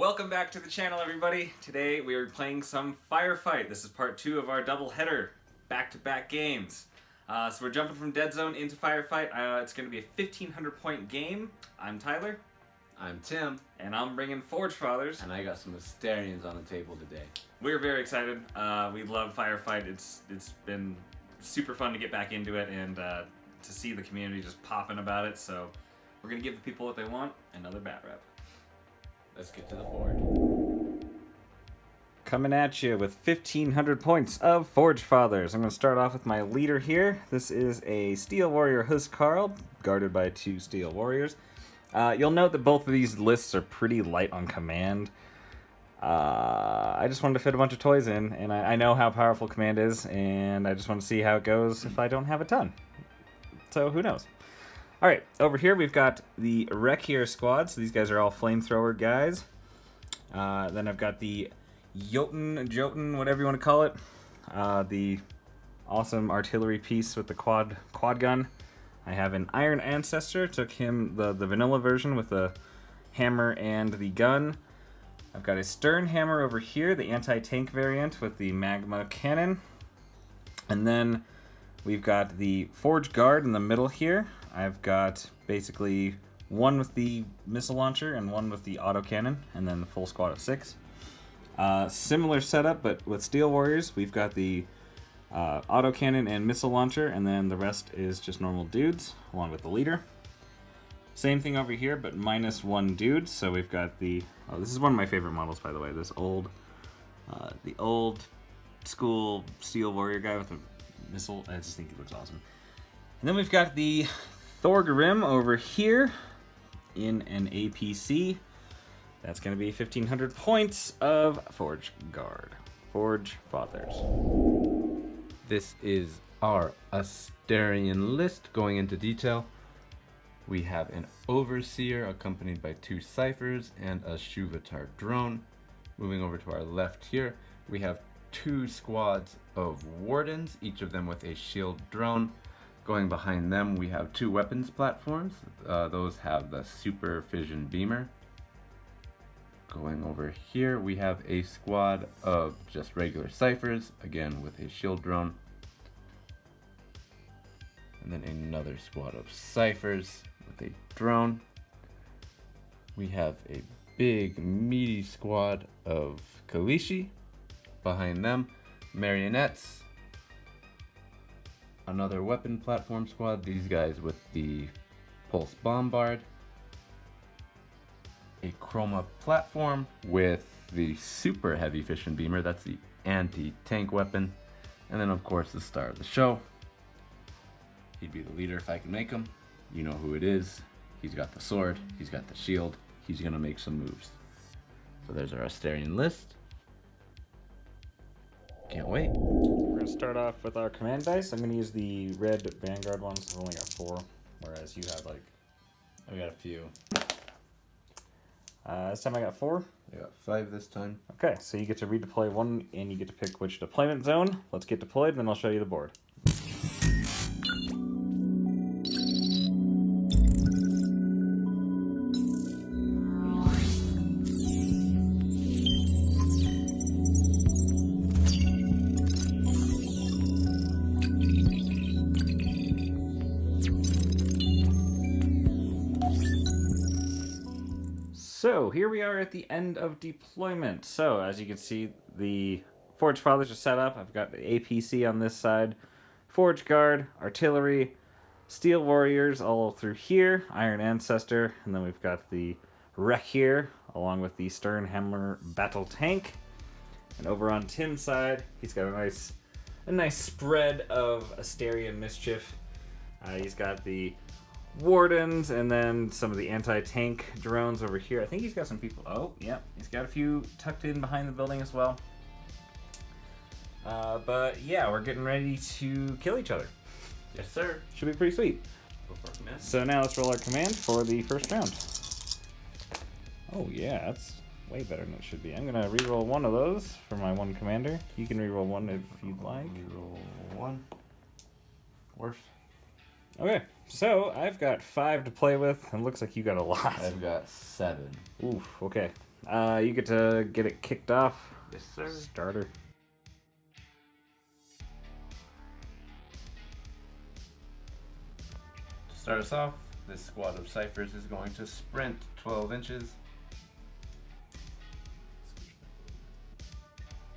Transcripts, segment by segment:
Welcome back to the channel, everybody. Today we are playing some Firefight. This is part 2 of our double-header, back-to-back games. So we're jumping from Dead Zone into Firefight. It's going to be a 1,500-point game. I'm Tyler. I'm Tim. And I'm bringing Forge Fathers. And I got some Asterians on the table today. We're very excited. We love Firefight. It's been super fun to get back into it and to see the community just popping about it. So we're going to give the people what they want, another bat rep. Let's get to the board. Coming at you with 1,500 points of Forge Fathers. I'm going to start off with my leader here. This is a Steel Warrior Huskarl, guarded by 2 Steel Warriors. You'll note that both of these lists are pretty light on command. I just wanted to fit a bunch of toys in, and I know how powerful command is, and I just want to see how it goes if I don't have a ton. So who knows? Alright, over here we've got the Wreck Here squad, so these guys are all flamethrower guys. Then I've got the Jotun, whatever you want to call it. The awesome artillery piece with the quad gun. I have an Iron Ancestor, took him the vanilla version with the hammer and the gun. I've got a Stern Hammer over here, the anti-tank variant with the magma cannon. And then we've got the Forge Guard in the middle here. I've got basically one with the missile launcher and one with the autocannon, and then the full squad of 6. Similar setup, but with Steel Warriors, we've got the autocannon and missile launcher, and then the rest is just normal dudes, along with the leader. Same thing over here, but minus 1 dude. So we've got the... Oh, this is one of my favorite models, by the way. This the old school Steel Warrior guy with a missile. I just think he looks awesome. And then we've got the Thorgrim over here in an APC. That's going to be 1,500 points of Forge Guard. Forge Fathers. This is our Asterian list. Going into detail, we have an Overseer accompanied by 2 Ciphers and a Shuvatar drone. Moving over to our left here, we have 2 squads of Wardens, each of them with a shield drone. Going behind them, we have 2 weapons platforms. Those have the Super Fission Beamer. Going over here, we have a squad of just regular Ciphers, again with a shield drone. And then another squad of Ciphers with a drone. We have a big, meaty squad of Kalishi. Behind them, Marionettes. Another weapon platform squad, these guys with the Pulse Bombard. A Chroma platform with the Super Heavy Fission Beamer, that's the anti-tank weapon. And then of course the star of the show. He'd be the leader if I can make him. You know who it is. He's got the sword, he's got the shield, he's gonna make some moves. So there's our Asterian list. Can't wait. We're going to start off with our command dice. I'm going to use the red Vanguard ones. I've only got 4, whereas you have like... I got a few. This time I got 4. I got 5 this time. Okay, so you get to redeploy 1, and you get to pick which deployment zone. Let's get deployed, and then I'll show you the board. So here we are at the end of deployment. So as you can see, the Forge Fathers are set up. I've got the APC on this side, Forge Guard, Artillery, Steel Warriors all through here, Iron Ancestor, and then we've got the Wreck Here, along with the Stern Hammer Battle Tank. And over on Tim's side, he's got a nice spread of Asterian mischief. He's got the Wardens, and then some of the anti-tank drones over here. I think he's got some people... Oh, yeah. He's got a few tucked in behind the building as well. But yeah, we're getting ready to kill each other. Yes, sir. Should be pretty sweet. Go for our command. So now let's roll our command for the first round. Oh yeah, that's way better than it should be. I'm going to reroll 1 of those for my 1 commander. You can reroll 1 if you'd like. Reroll 1. Worse. Okay, so I've got 5 to play with, and looks like you got a lot. I've got 7. Oof, okay. You get to get it kicked off. Yes, sir. Starter. To start us off, this squad of ciphers is going to sprint 12 inches.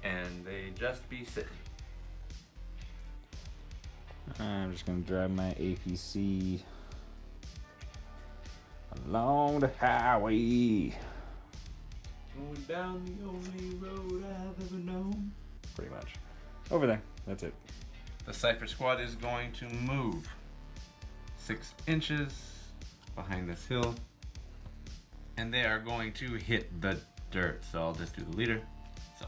And they just be sitting. I'm just gonna drive my APC along the highway. Going down the only road I've ever known. Pretty much. Over there. That's it. The cipher squad is going to move 6 inches behind this hill. And they are going to hit the dirt. So I'll just do the leader. So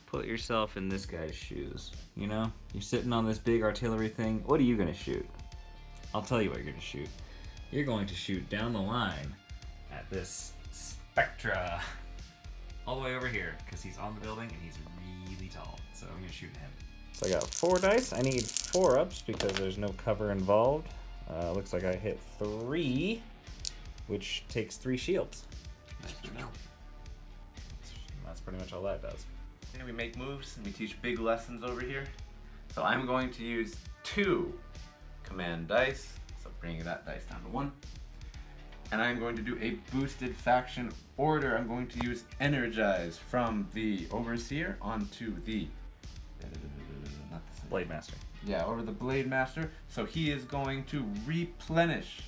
Put yourself in this guy's shoes. You know? You're sitting on this big artillery thing. What are you gonna shoot? I'll tell you what you're gonna shoot. You're going to shoot down the line at this Spectra. All the way over here, because he's on the building and he's really tall. So I'm gonna shoot him. So I got 4 dice. I need 4 ups because there's no cover involved. Looks like I hit 3, which takes 3 shields. nice to know. That's pretty much all that does. We make moves and we teach big lessons over here. So I'm going to use 2 command dice. So bringing that dice down to 1. And I'm going to do a boosted faction order. I'm going to use Energize from the Overseer onto the Blade Master. Yeah, over the Blade Master. So he is going to replenish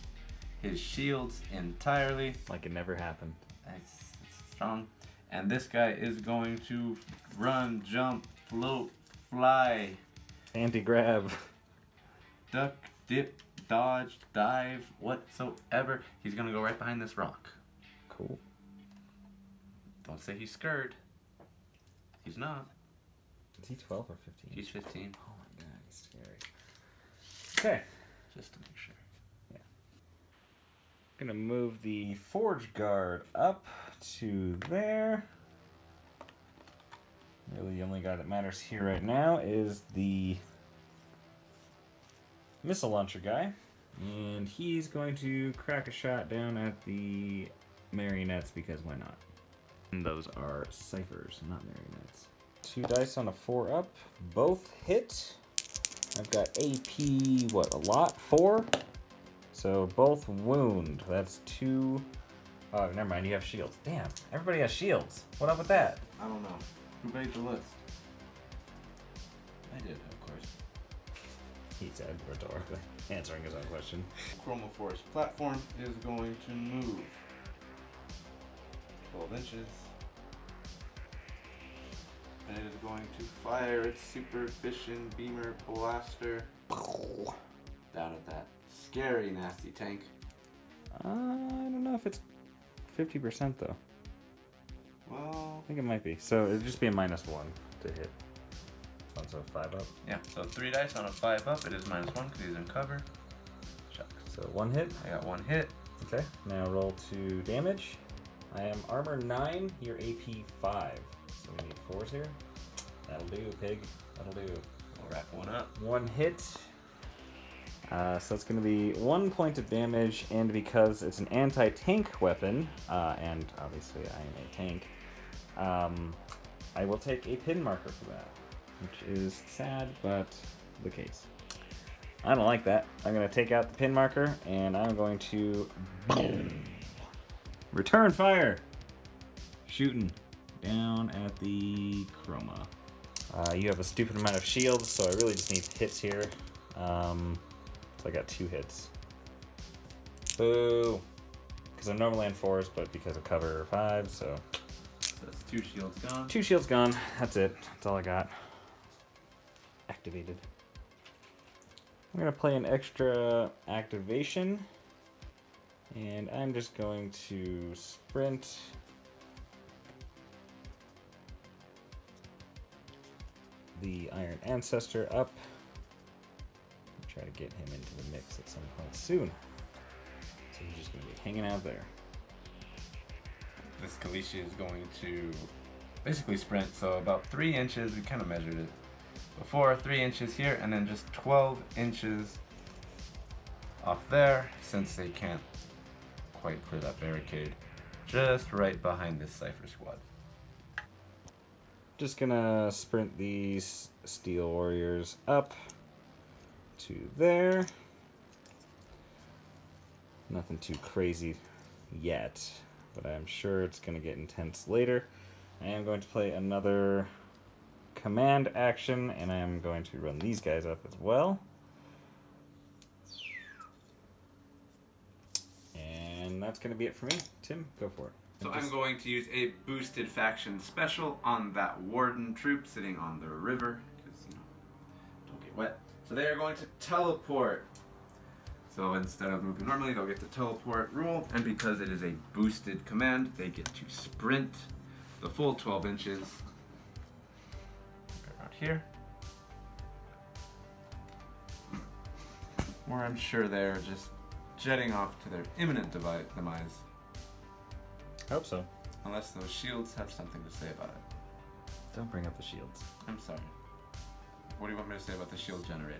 his shields entirely. Like it never happened. It's strong. And this guy is going to run, jump, float, fly, Anti-grab. duck, dip, dodge, dive, whatsoever. He's going to go right behind this rock. Cool. Don't say he's scared. He's not. Is he 12 or 15? He's 15. Oh my god, he's scary. Okay. Just to make sure. Gonna move the Forge Guard up to there. Really, the only guy that matters here right now is the missile launcher guy. And he's going to crack a shot down at the marionettes because why not? And those are ciphers, not marionettes. 2 dice on a 4 up. Both hit. I've got AP, what, a lot? 4? So both wound. That's 2. Oh, never mind. You have shields. Damn. Everybody has shields. What up with that? I don't know. Who made the list? I did, of course. He said rhetorically, answering his own question. Chroma Force platform is going to move 12 inches. And it is going to fire its super fission beamer blaster down at that scary, nasty tank. I don't know if it's 50% though. Well, I think it might be. So it'd just be a -1 to hit. So 5 up. yeah, so 3 dice on a 5 up. It is -1 because he's in cover. Shucks. So 1 hit. I got 1 hit. Okay. Now roll 2 damage. I am armor 9. You're AP 5. So we need 4s here. That'll do, pig. That'll do. We'll rack 1 up. 1 hit. So it's going to be 1 point of damage, and because it's an anti-tank weapon, and obviously I am a tank, I will take a pin marker for that, which is sad, but the case. I don't like that. I'm going to take out the pin marker, and I'm going to return fire. Shooting down at the chroma. You have a stupid amount of shields, so I really just need hits here. So I got 2 hits. Boo! Because I'm normally on 4s, but because of cover 5, so. That's 2 shields gone. 2 shields gone. That's it. That's all I got. Activated. I'm going to play an extra activation. And I'm just going to sprint. The Iron Ancestor up. Try to get him into the mix at some point soon. So he's just going to be hanging out there. This Kalishi is going to basically sprint, so about 3 inches, we kind of measured it before, 3 inches here, and then just 12 inches off there, since they can't quite clear that barricade. just right behind this Cypher squad. Just gonna sprint these Steel Warriors up to there. Nothing too crazy yet, but I'm sure it's gonna get intense later. I am going to play another command action, and I am going to run these guys up as well. And that's going to be it for me. Tim, go for it. So I'm going to use a boosted faction special on that Warden troop sitting on the river, because, don't get wet. So they are going to teleport. So instead of moving normally, they'll get the teleport rule, and because it is a boosted command, they get to sprint the full 12 inches around here. Where I'm sure they're just jetting off to their imminent demise. I hope so. Unless those shields have something to say about it. Don't bring up the shields. I'm sorry. What do you want me to say about the shield generator?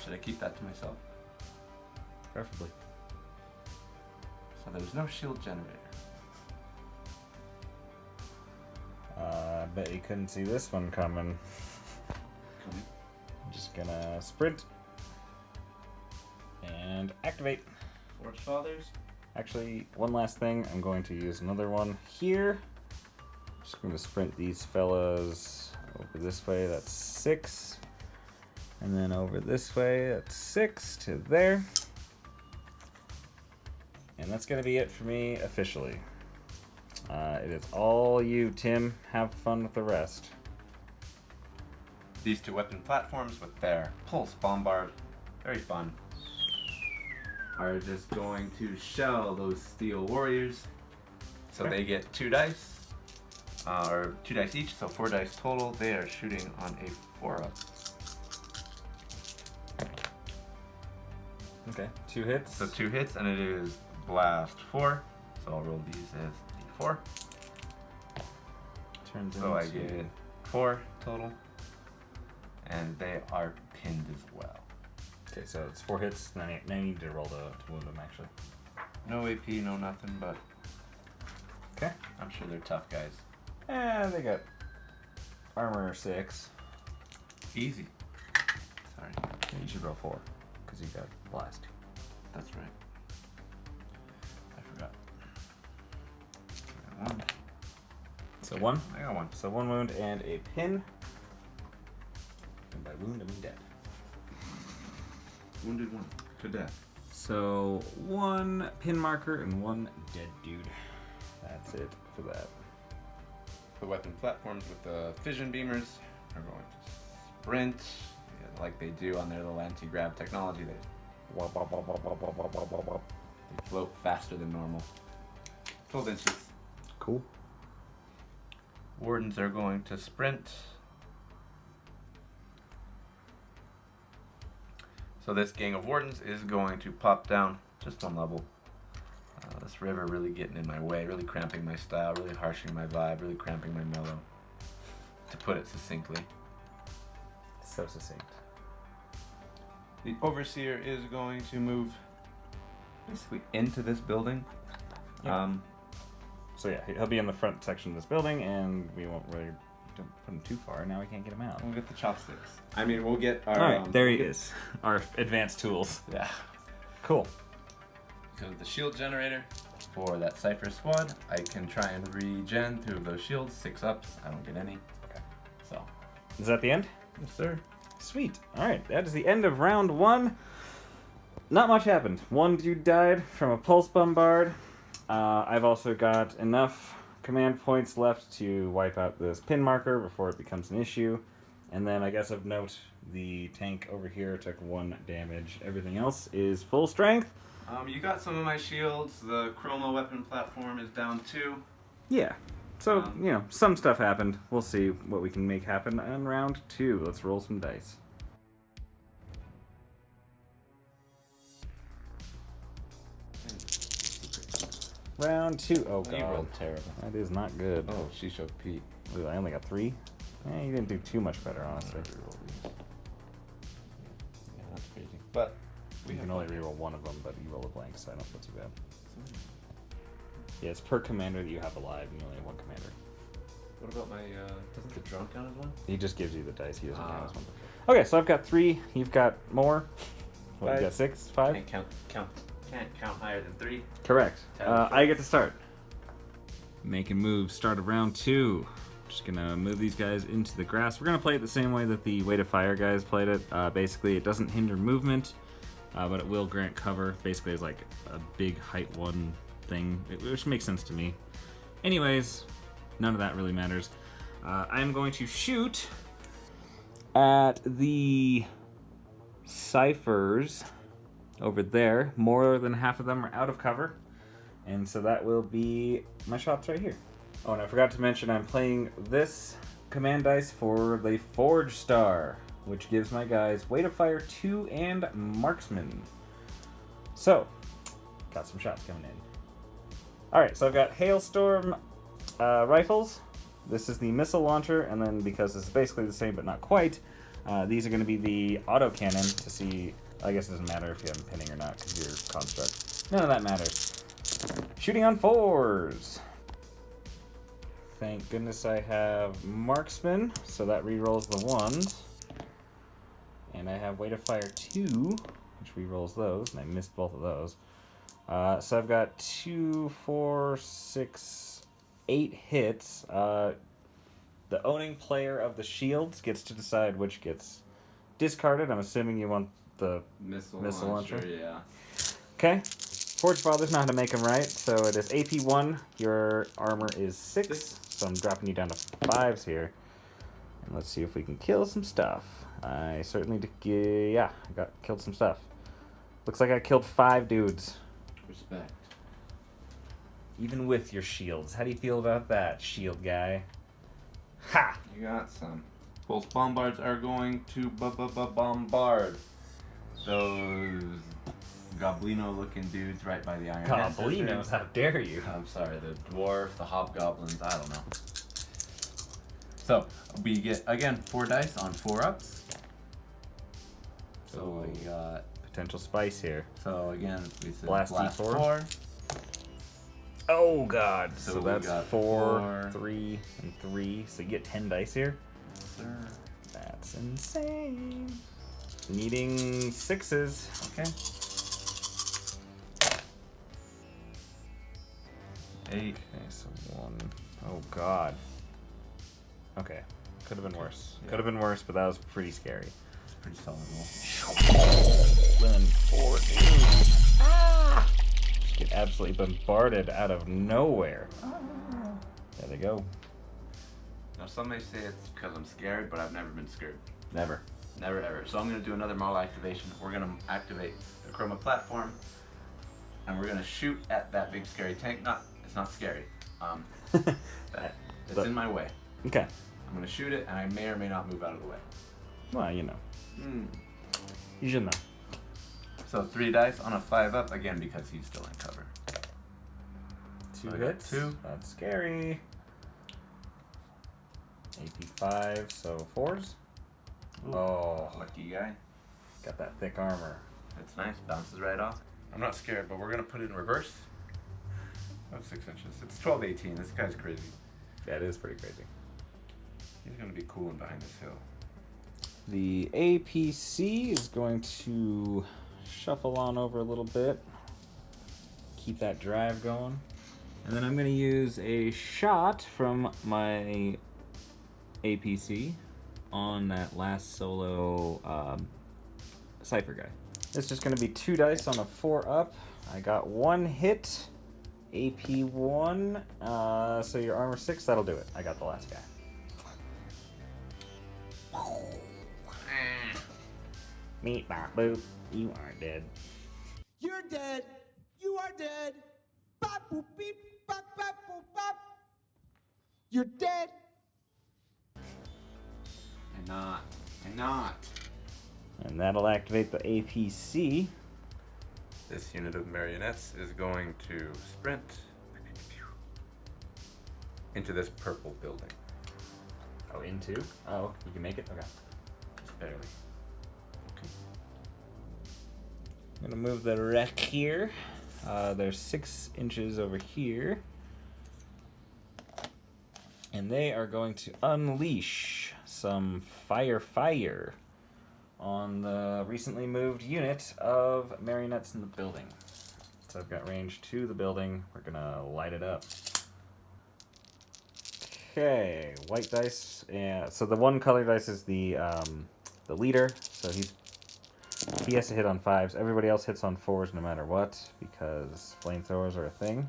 Should I keep that to myself? Preferably. So there's no shield generator. I bet you couldn't see this one coming. I'm just gonna sprint and activate. Forge Fathers. Actually, one last thing. I'm going to use another one here. Just going to sprint these fellas over this way. That's 6. And then over this way. That's 6 to there. And that's going to be it for me officially. It is all you, Tim. Have fun with the rest. These two weapon platforms with their pulse bombard, very fun, are just going to shell those Steel Warriors. So they get 2 dice, or 2 dice each, so 4 dice total. They are shooting on a 4-up. Okay, 2 hits. So 2 hits, and it is blast 4. So I'll roll these as d4. Turns So I into- get 4 total, and they are pinned as well. Okay, so it's 4 hits. Now I need to roll to wound them, actually. No AP, no nothing, but Okay. I'm sure they're tough guys. They got armor 6. Easy. Sorry. You should roll 4, because you got blast. That's right. I forgot. I got 1. So 1. I got 1. So 1 wound and a pin. And by wound, I mean dead. Wounded 1 to death. So 1 pin marker and 1 dead dude. That's it for that. The weapon platforms with the fission beamers are going to sprint like they do on their little anti-grav technology. They float faster than normal. 12 inches. Cool. Wardens are going to sprint. So this gang of wardens is going to pop down just 1 level. This river really getting in my way, really cramping my style, really harshing my vibe, really cramping my mellow, to put it succinctly. So succinct. The Overseer is going to move basically into this building. Yeah. So yeah, he'll be in the front section of this building, and we won't really don't put him too far. Now we can't get him out. We'll get the chopsticks. I mean, we'll get our... All right, there he is. Our advanced tools. Yeah. Cool. Because of the shield generator for that Cypher squad, I can try and regen 2 of those shields, 6 ups. I don't get any. Okay. So. Is that the end? Yes, sir. Sweet. All right, that is the end of round 1. Not much happened. 1 dude died from a pulse bombard. I've also got enough command points left to wipe out this pin marker before it becomes an issue. And then I guess of note, the tank over here took 1 damage. Everything else is full strength. You got some of my shields. The chroma weapon platform is down 2. Yeah. So, some stuff happened. We'll see what we can make happen in round 2. Let's roll some dice. Round 2. Oh, You God. rolled terrible. That is not good. Oh, she showed Pete. Ooh, I only got 3. You didn't do too much better, honestly. Yeah, that's crazy. But You can only reroll 1 of them, but you roll a blank, so I don't feel too bad. Yeah, it's per commander that you have alive, and you only have one commander. What about my, doesn't the drone count as one? He just gives you the dice, he doesn't count as one. Okay. Okay, so I've got 3, you've got more. What, you got 6? 5? Can't count higher than 3. Correct. I get to start. Making moves, start of round 2. Just gonna move these guys into the grass. We're gonna play it the same way that the Way to Fire guys played it. Basically, it doesn't hinder movement, but it will grant cover. Basically, it's like a big height 1 thing, which makes sense to me. Anyways, none of that really matters. I'm going to shoot at the ciphers over there. More than half of them are out of cover, and so that will be my shots right here. Oh, and I forgot to mention I'm playing this command dice for the Forge Star, which gives my guys Way to Fire 2 and Marksman. So, got some shots coming in. Alright, so I've got Hailstorm rifles. This is the missile launcher, and then because this is basically the same but not quite, these are going to be the autocannon to see. I guess it doesn't matter if you have them pinning or not because you're construct. None of that matters. Shooting on 4s. Thank goodness I have Marksman, so that re-rolls the 1s. And I have Way to Fire 2, which re-rolls those, and I missed both of those. So I've got 2, 4, 6, 8 hits. The owning player of the shields gets to decide which gets discarded. I'm assuming you want the missile launcher. Yeah. Okay. Forge Fathers know how to make them right. So it is AP 1. Your armor is 6. So I'm dropping you down to 5s here. And let's see if we can kill some stuff. I certainly did. Yeah, I killed some stuff. Looks like I killed 5 dudes. Respect. Even with your shields. How do you feel about that, shield guy? Ha! You got some. Both bombards are going to bombard those goblino-looking dudes right by the Iron Goblinos, how dare you? I'm sorry, the dwarf, the hobgoblins, I don't know. So, we get, again, 4 dice on 4-ups. So we got... Potential spice here. So again, we said Blast blast D4. 4. Oh god. So we that's got 4, 3, and 3. So you get 10 dice here. Sir. That's insane. Needing 6s. Okay. 8. Okay, so 1. Oh god. Okay. Could have been worse. Yeah. Could have been worse, but that was pretty scary. It's a pretty solid roll. Then 4 dudes. Ah! Just get absolutely bombarded out of nowhere. There they go. Now some may say it's because I'm scared, but I've never been scared. Never. Never ever. So I'm going to do another model activation. We're going to activate the chroma platform, and we're going to shoot at that big scary tank. It's not scary. It's in my way. Okay. I'm going to shoot it, and I may or may not move out of the way. Well, you know. You should know. So 3 dice on a 5-up, again, because he's still in cover. 2 So hits. 2. That's scary. AP 5, so 4s. Ooh, Oh, lucky guy. got that thick armor. That's nice. Bounces right off. I'm not scared, but we're going to put it in reverse. That's 6 inches. It's 12-18. This guy's crazy. That is pretty crazy. He's going to be cooling behind this hill. The APC is going to shuffle on over a little bit. Keep that drive going. And then I'm going to use a shot from my APC on that last solo Cypher guy. It's just going to be 2 dice on a 4-up. I got 1 hit, AP 1, so your armor 6, that'll do it. I got the last guy. Meet bop boop, you are dead. You're dead. You are dead. Bop boop beep bop bop boop bop. You're dead. And not. And that'll activate the APC. This unit of marionettes is going to sprint into this purple building. Oh, into? Oh, you can make it? Okay. Just barely. Okay. I'm gonna move the wreck here. There's 6 inches over here. And they are going to unleash some fire on the recently moved unit of marionettes in the building. So I've got range to the building. We're gonna light it up. Okay, white dice. Yeah. So the one color dice is the leader. So he has to hit on 5s. Everybody else hits on 4s no matter what because flamethrowers are a thing.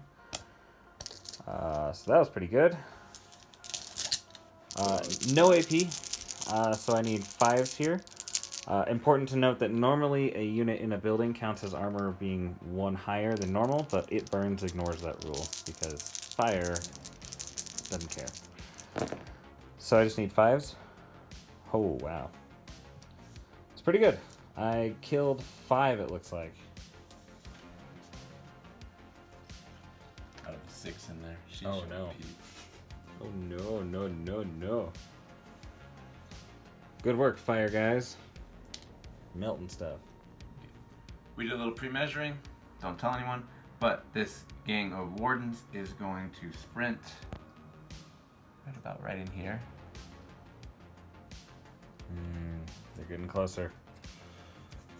So that was pretty good. No AP, so I need 5s here. Important to note that normally a unit in a building counts as armor being 1 higher than normal, but It Burns ignores that rule because fire doesn't care. So I just need 5s. Oh, wow. It's pretty good. I killed 5, it looks like. Out of 6 in there. She Oh, should no. repeat. Oh, no. Good work, fire guys. Melting stuff. We did a little pre-measuring. Don't tell anyone. But this gang of wardens is going to sprint right about right in here. They're getting closer.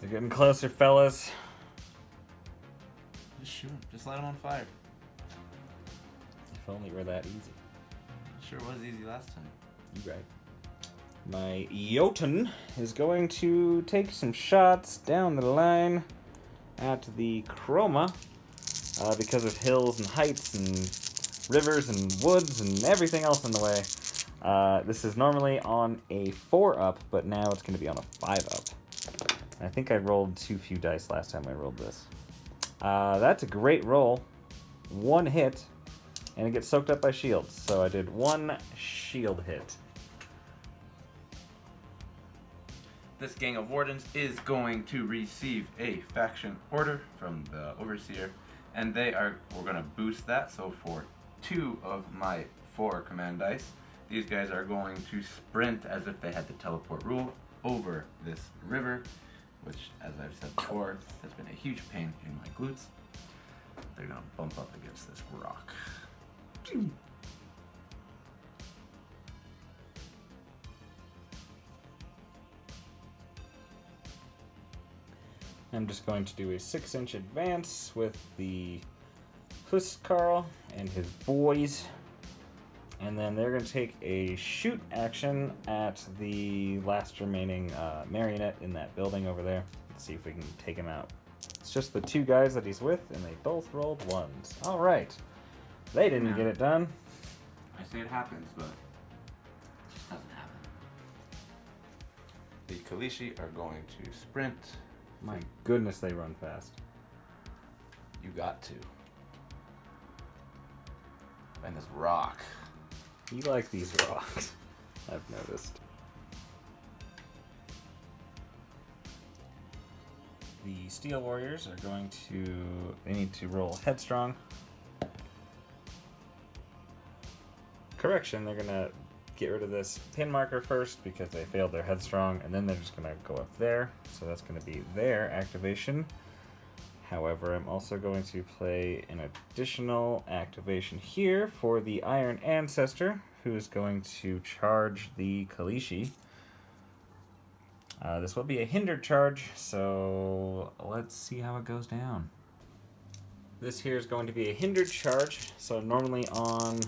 They're getting closer, fellas. Just shoot 'em. Just light them on fire. If only it were that easy. Sure was easy last time. You right. My Jotun is going to take some shots down the line at the Chroma because of hills and heights and rivers and woods and everything else in the way. This is normally on a 4-up, but now it's going to be on a 5-up. I think I rolled too few dice last time I rolled this. That's a great roll. 1 hit, and it gets soaked up by shields. So I did 1 shield hit. This gang of wardens is going to receive a faction order from the overseer, and we're going to boost that. So for 2 of my 4 command dice, these guys are going to sprint as if they had the teleport rule over this river, which, as I've said before, has been a huge pain in my glutes. They're going to bump up against this rock. I'm just going to do a 6-inch advance with the Huskarl and his boys. And then they're going to take a shoot action at the last remaining marionette in that building over there. Let's see if we can take him out. It's just the 2 guys that he's with, and they both rolled 1s. All right. They didn't get it done. I say it happens, but it just doesn't happen. The Kalishi are going to sprint. My goodness, they run fast. You got to. And this rock. You like these rocks, I've noticed. The Steel Warriors are going to... They need to roll Headstrong. Correction, they're going to get rid of this pin marker first because they failed their Headstrong, and then they're just going to go up there. So that's going to be their activation. However, I'm also going to play an additional activation here for the Iron Ancestor, who is going to charge the Kalishi. This will be a hindered charge, so let's see how it goes down. This here is going to be a hindered charge, so normally on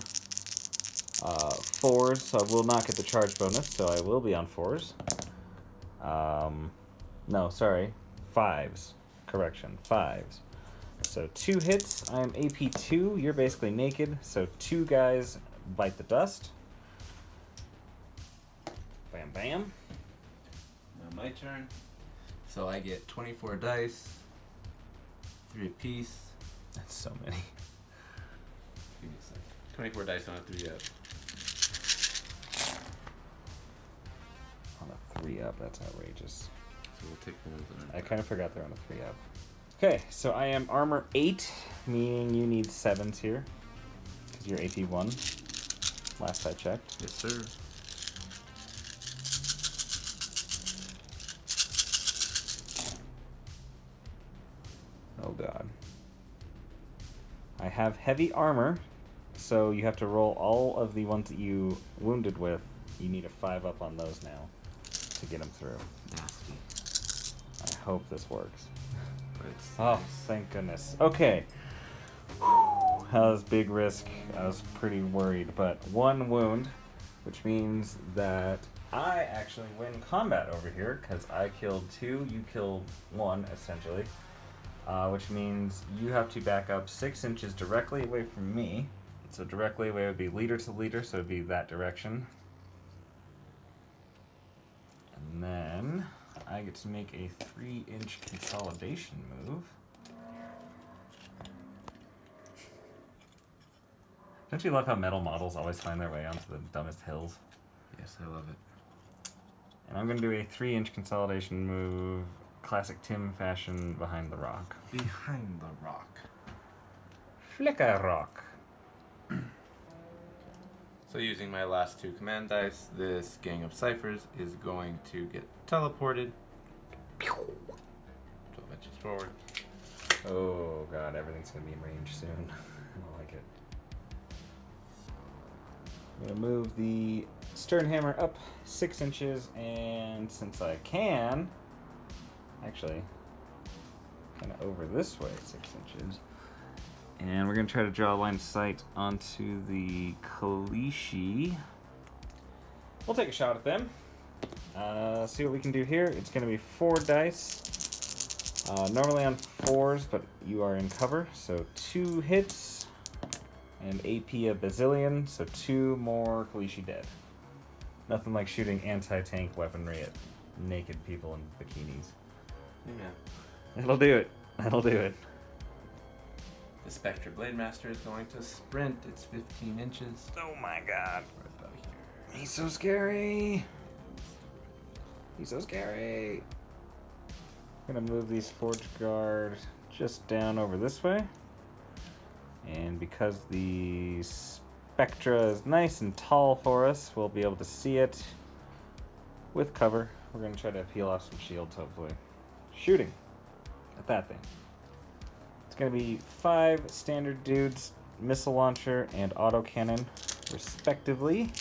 4s, so I will not get the charge bonus, so I will be on 4s. No, sorry, 5s. Correction, 5s. So 2 hits, I am AP 2, you're basically naked, so 2 guys bite the dust. Bam, bam. Now my turn. So I get 24 dice, 3 apiece. That's so many. Give me a sec. 24 dice on a 3-up. On a 3-up, that's outrageous. So we'll take the ones that are... I kind of forgot they're on a 3-up. Okay, so I am armor 8, meaning you need 7s here. Because you're AP 1. Last I checked. Yes, sir. Oh god. I have heavy armor, so you have to roll all of the ones that you wounded with. You need a 5 up on those now to get them through. Nasty. I hope this works. But it's Oh, nice. thank goodness. Okay. Whew, that was big risk. I was pretty worried, but 1 wound, which means that I actually win combat over here because I killed 2, you killed 1, essentially. Which means you have to back up 6 inches directly away from me. So directly away would be leader to leader, so it would be that direction. And then I get to make a 3-inch consolidation move. Don't you love how metal models always find their way onto the dumbest hills? Yes, I love it. And I'm going to do a 3-inch consolidation move, classic Tim fashion, behind the rock. Behind the rock. Flicker rock. So using my last 2 command dice, this gang of ciphers is going to get teleported 12 inches forward. Oh god, everything's going to be in range soon. I don't like it. I'm going to move the stern hammer up 6 inches, and since I can, actually, kind of over this way 6 inches. And we're going to try to draw a line of sight onto the Kalishi. We'll take a shot at them. See what we can do here. It's going to be 4 dice. Normally on 4s, but you are in cover. So 2 hits and AP a bazillion. So 2 more Kalishi dead. Nothing like shooting anti-tank weaponry at naked people in bikinis. Yeah. It'll do it. That'll do it. The Spectre Blade Master is going to sprint. It's 15 inches. Oh my god. Right about here. He's so scary. He's so scary. I'm gonna move these Forge Guard just down over this way. And because the Spectra is nice and tall for us, we'll be able to see it with cover. We're gonna try to peel off some shields, hopefully. Shooting at that thing. It's gonna be 5 standard dudes, missile launcher, and autocannon, respectively.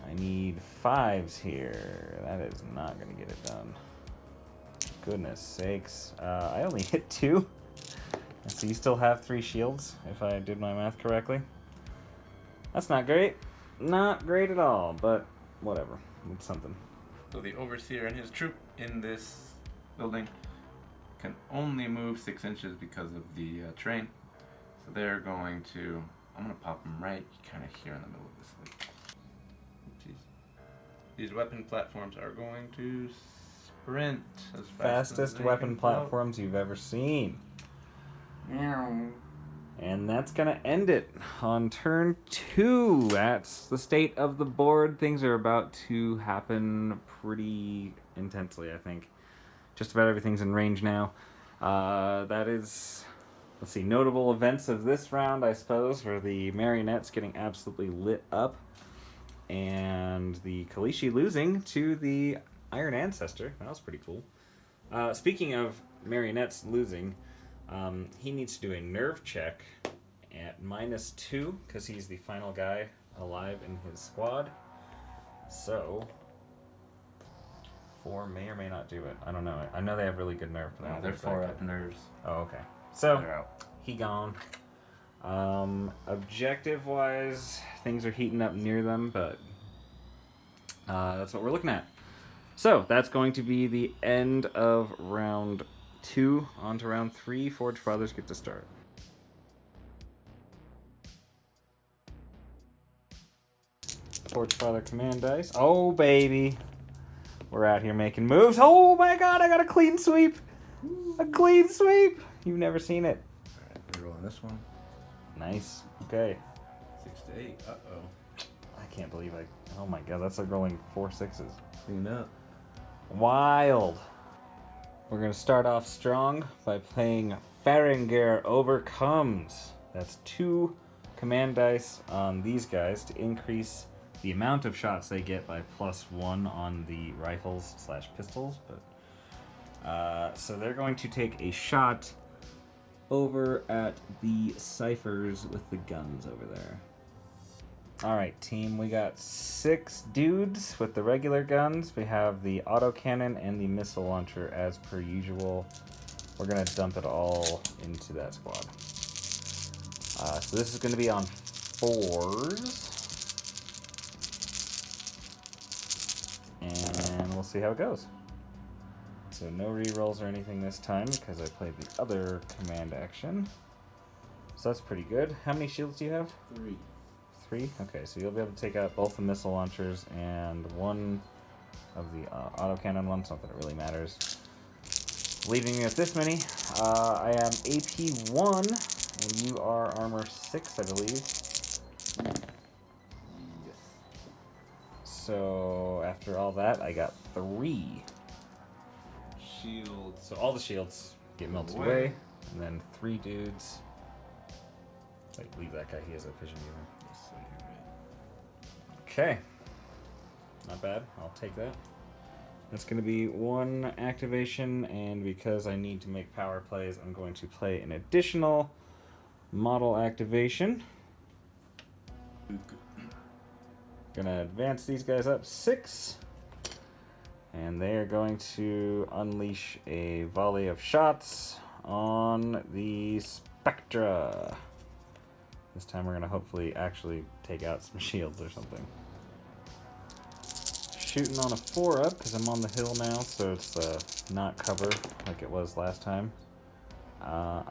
I need 5s here. That is not gonna get it done. Goodness sakes. I only hit 2. So you still have 3 shields, if I did my math correctly. That's not great. Not great at all, but whatever. It's something. So the Overseer and his troop in this building can only move 6 inches because of the terrain. So they're going to... I'm going to pop them right kind of here in the middle of this thing. Jeez. These weapon platforms are going to sprint as fast as Fastest they weapon can float. platforms you've ever seen. Meow. And that's going to end it on turn 2. That's the state of the board. Things are about to happen pretty intensely, I think. Just about everything's in range now. That is, let's see, notable events of this round, I suppose, were the Marionettes getting absolutely lit up and the Kalishi losing to the Iron Ancestor. That was pretty cool. Speaking of Marionettes losing, he needs to do a nerve check at -2 because he's the final guy alive in his squad. So 4 may or may not do it. I don't know. I know they have really good nerve. But I don't They're think that 4 good. up nerves. Oh, okay. So They're out. he gone. Objective-wise, things are heating up near them, but that's what we're looking at. So that's going to be the end of round 2. On to round 3. Forge Fathers get to start. Forge Father command dice. Oh, baby. We're out here making moves. Oh, my God. I got a clean sweep. A clean sweep. You've never seen it. Alright, we're rolling this one. Nice. Okay. 6 to 8. Uh-oh. I can't believe I... Oh, my God. That's like rolling 4 6s. Clean up. Wild. We're going to start off strong by playing Farengar Overcomes. That's 2 command dice on these guys to increase the amount of shots they get by +1 on the rifles/pistols. But so they're going to take a shot over at the ciphers with the guns over there. Alright, team, we got 6 dudes with the regular guns. We have the autocannon and the missile launcher as per usual. We're going to dump it all into that squad. So this is going to be on 4s. And we'll see how it goes. So no rerolls or anything this time because I played the other command action. So that's pretty good. How many shields do you have? 3. 3? Okay, so you'll be able to take out both the missile launchers and one of the autocannon ones, not that it really matters. Leaving me with this many. I am AP 1, and you are armor 6, I believe. Yes. So after all that, I got 3. Shields. So all the shields get melted Away. away, and then 3 dudes. Wait, leave that guy, he has a vision even. Yes, so you're right. Okay. Not bad. I'll take that. That's going to be 1 activation, and because I need to make power plays, I'm going to play an additional model activation. Gonna advance these guys up 6, and they are going to unleash a volley of shots on the Spectra. This time we're gonna hopefully actually take out some shields or something. Shooting on a 4-up because I'm on the hill now, so it's not cover like it was last time.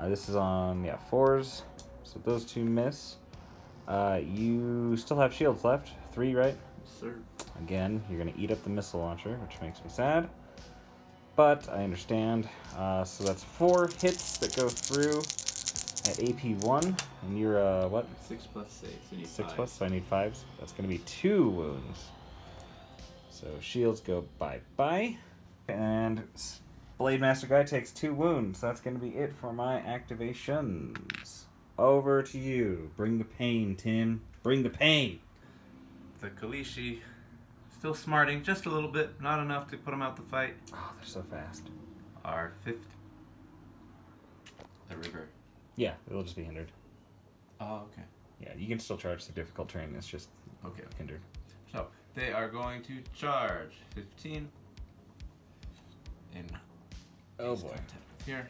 This is on 4s, so those 2 miss. You still have shields left, 3, right? Yes, sir. Again, you're gonna eat up the missile launcher, which makes me sad, but I understand. So that's 4 hits that go through at AP 1, and you're what? 6 plus 6. You need 6 5. plus, so I need 5s. That's gonna be 2 wounds. So shields go bye-bye. And Blade Master guy takes 2 wounds. That's going to be it for my activations. Over to you. Bring the pain, Tim. Bring the pain. The Kalishi still smarting just a little bit, not enough to put him out the fight. Oh, they're so fast. Our 5th. The river. Yeah, it'll just be hindered. Oh, okay. Yeah, you can still charge the difficult terrain. It's just Okay. hindered. So they are going to charge 15 in Oh base boy. contact here.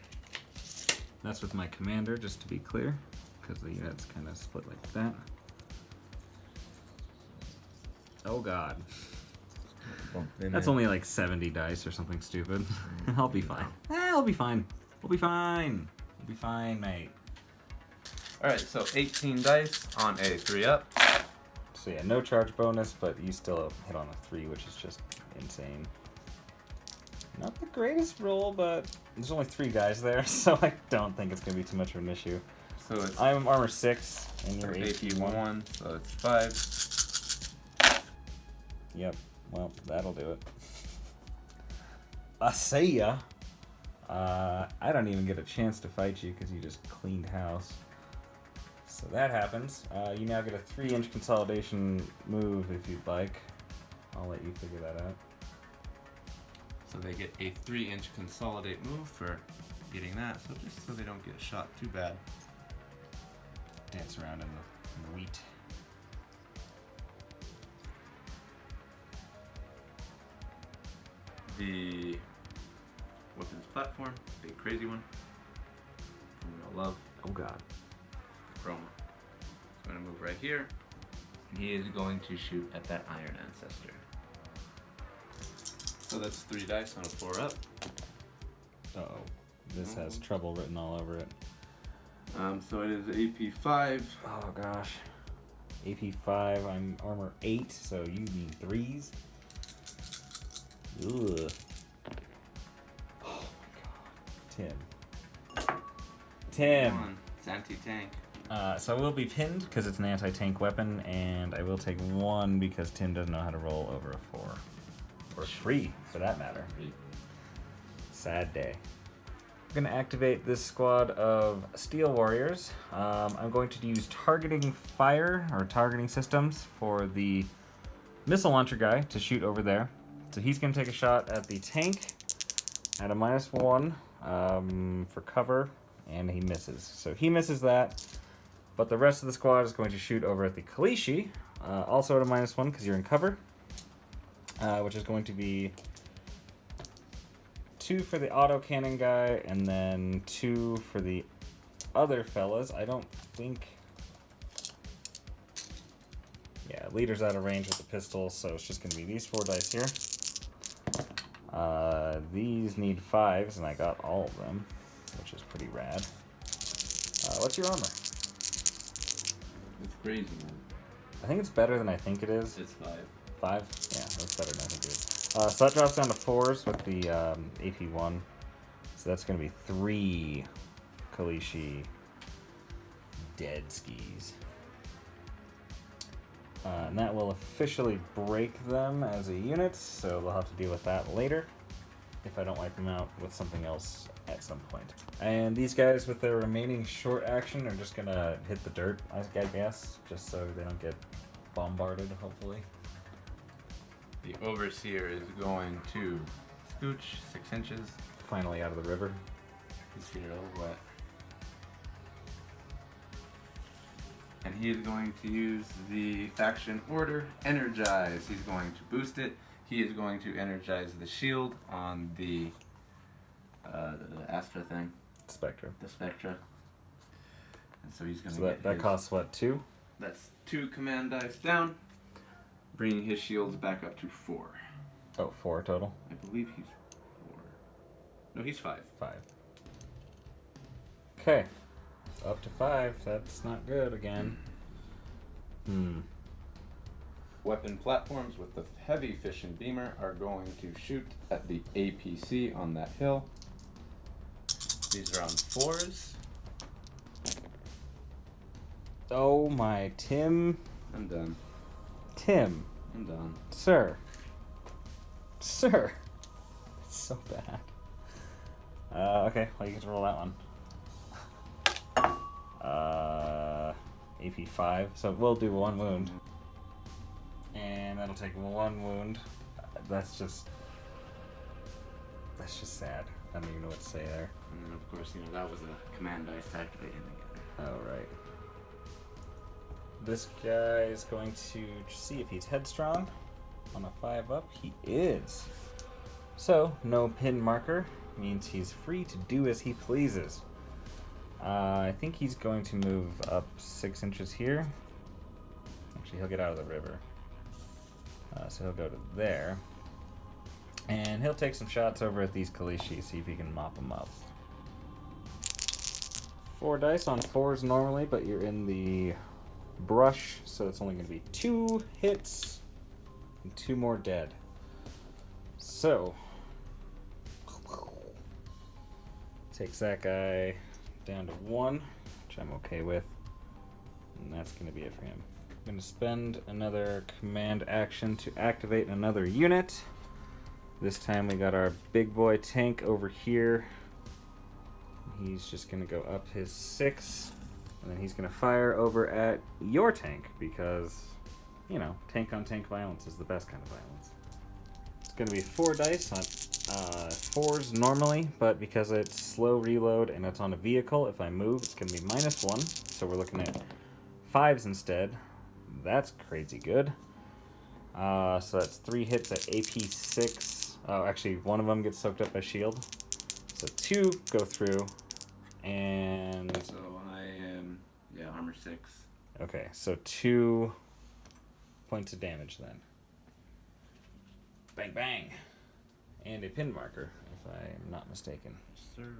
That's with my commander, just to be clear, because the unit's kind of split like that. Oh god. That's only like 70 dice or something stupid. I'll be fine. I'll be fine. We'll be fine. We'll be fine, mate. Alright, so 18 dice on a 3-up. So yeah, no charge bonus, but you still hit on a 3, which is just insane. Not the greatest roll, but there's only 3 guys there, so I don't think it's going to be too much of an issue. So it's I'm armor 6, and you're AP AP 1. 1, so it's 5. Yep, well, that'll do it. I see ya. I don't even get a chance to fight you because you just cleaned house. So that happens. You now get a 3-inch consolidation move if you'd like. I'll let you figure that out. So they get a 3-inch consolidate move for getting that, so just so they don't get shot too bad. Dance around in the wheat. The weapons platform, big crazy one. We all love Oh god. Chroma. He's going to move right here, and he is going to shoot at that Iron Ancestor. So that's 3 dice on a 4-up. Uh-oh. This has trouble written all over it. So it is AP 5. Oh gosh. AP 5, I'm armor 8, so you need 3s. Ugh. Oh my god. Tim. Come on, it's anti-tank. So I will be pinned because it's an anti-tank weapon, and I will take 1 because Tim doesn't know how to roll over a 4. Or 3, for that matter. Sad day. I'm going to activate this squad of Steel Warriors. I'm going to use targeting fire, or targeting systems, for the missile launcher guy to shoot over there. So he's going to take a shot at the tank at a -1 for cover, and he misses. So he misses that, but the rest of the squad is going to shoot over at the Kalishi, also at a -1 because you're in cover, which is going to be 2 for the autocannon guy, and then 2 for the other fellas. I don't think... Yeah, leader's out of range with the pistol, so it's just going to be these 4 dice here. These need 5s, and I got all of them, which is pretty rad. What's your armor? It's crazy, man. I think it's better than I think it is. It's 5. 5? Yeah, that's better than I think it is. So that drops down to 4s with the AP1. So that's going to be 3 Kalishi dead skis. And that will officially break them as a unit, so we'll have to deal with that later if I don't wipe them out with something else at some point. And these guys with their remaining short action are just gonna hit the dirt, I guess, just so they don't get bombarded, hopefully. The Overseer is going to scooch 6 inches. Finally out of the river. His feet are all wet. And he is going to use the faction order Energize. He's going to boost it. He is going to energize the shield on the Astra thing. Spectre. The Spectra. And so he's going to So get that his, costs what, 2? That's 2 command dice down, bringing his shields back up to 4. Oh, 4 total? I believe he's 4. No, he's 5. 5. Okay. Up to 5. That's not good again. Weapon platforms with the heavy fission beamer are going to shoot at the APC on that hill. These are on 4s. Oh my, Tim. I'm done. Tim. I'm done. Sir. Sir. It's so bad. Okay, well you get to roll that one. AP 5, so we'll do 1 wound. And that'll take 1 wound. That's just sad. I don't even know what to say there. And then of course, that was a command dice activating together. Alright. This guy is going to see if he's headstrong. On a 5 up, he is. So, no pin marker means he's free to do as he pleases. I think he's going to move up 6 inches here. Actually, he'll get out of the river. So he'll go to there. And he'll take some shots over at these Kalishi, see if he can mop them up. 4 dice on 4s normally, but you're in the brush, so it's only going to be 2 hits and 2 more dead. So, takes that guy down to 1, which I'm okay with, and that's going to be it for him. I'm going to spend another command action to activate another unit. This time we got our big boy tank over here. He's just going to go up his 6, and then he's going to fire over at your tank because, tank on tank violence is the best kind of violence. It's going to be 4 dice on 4s normally, but because it's slow reload and it's on a vehicle, if I move, it's going to be -1. So we're looking at 5s instead. That's crazy good. So that's 3 hits at AP 6. Oh, actually, one of them gets soaked up by shield. So 2 go through, and So I am, armor 6. okay, so 2 points of damage then. Bang bang, and a pin marker, if I'm not mistaken. Yes, sir.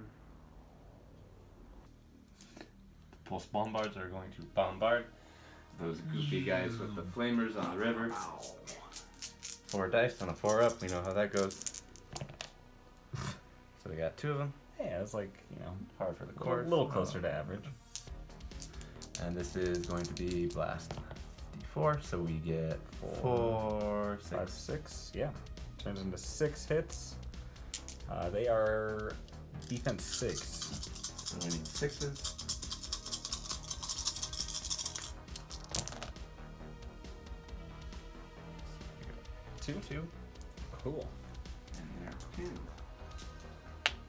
The pulse bombards are going to bombard those goofy guys with the flamers on the river. 4 dice on a 4 up. We know how that goes. So we got 2 of them. Yeah, it's like, Hard for the a course. little closer to average. And this is going to be blast d4. So we get 4, 6. 5, 6, yeah. Turns into 6 hits. They are defense 6. So we need 6s. Two. Cool. And there are 2.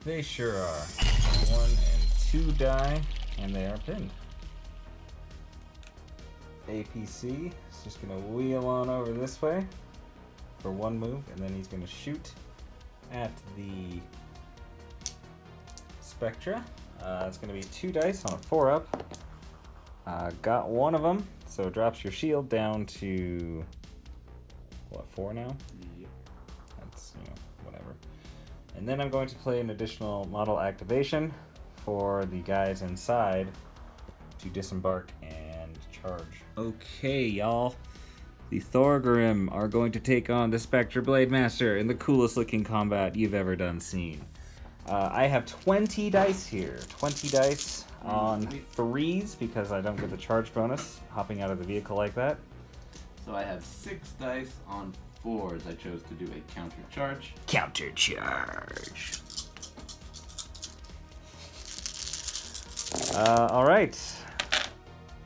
They sure are. 1 and 2 die, and they are pinned. APC is just going to wheel on over this way for 1 move, and then he's going to shoot at the Spectra. It's going to be 2 dice on a 4-up. Got 1 of them, so it drops your shield down to, what, 4 now? Yep. That's, whatever. And then I'm going to play an additional model activation for the guys inside to disembark and charge. Okay, y'all. The Thorgrim are going to take on the Spectre Blade Master in the coolest looking combat you've ever seen. I have 20 dice here. 20 dice on 3s because I don't get the charge bonus hopping out of the vehicle like that. So I have 6 dice on 4s. I chose to do a counter charge. Counter charge. All right.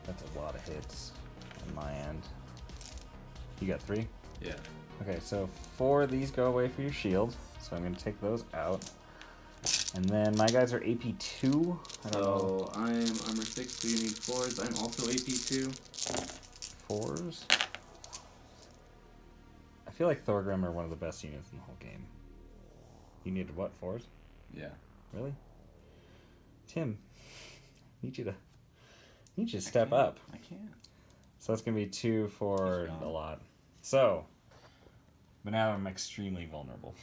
That's a lot of hits on my end. You got 3? Yeah. Okay, so 4 of these go away for your shield, so I'm going to take those out. And then my guys are AP 2. I don't know. So I'm armor 6, so you need 4s. I'm also AP 2. 4s? I feel like Thorgrim are one of the best units in the whole game. You needed what, 4s? Yeah. Really? Tim, need you to step up. I can't. So that's going to be 2 for He's gone. a lot. So, but now I'm extremely vulnerable.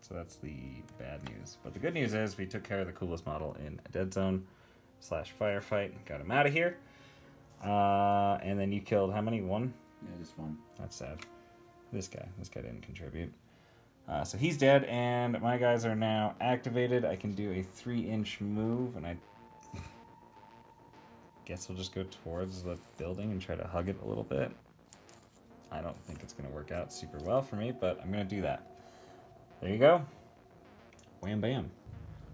So that's the bad news. But the good news is we took care of the coolest model in Dead Zone / Firefight. Got him out of here. And then you killed how many? 1? Yeah, just 1. That's sad. This guy didn't contribute. So he's dead, and my guys are now activated. I can do a 3-inch move, and I guess we'll just go towards the building and try to hug it a little bit. I don't think it's going to work out super well for me, but I'm going to do that. There you go. Wham bam.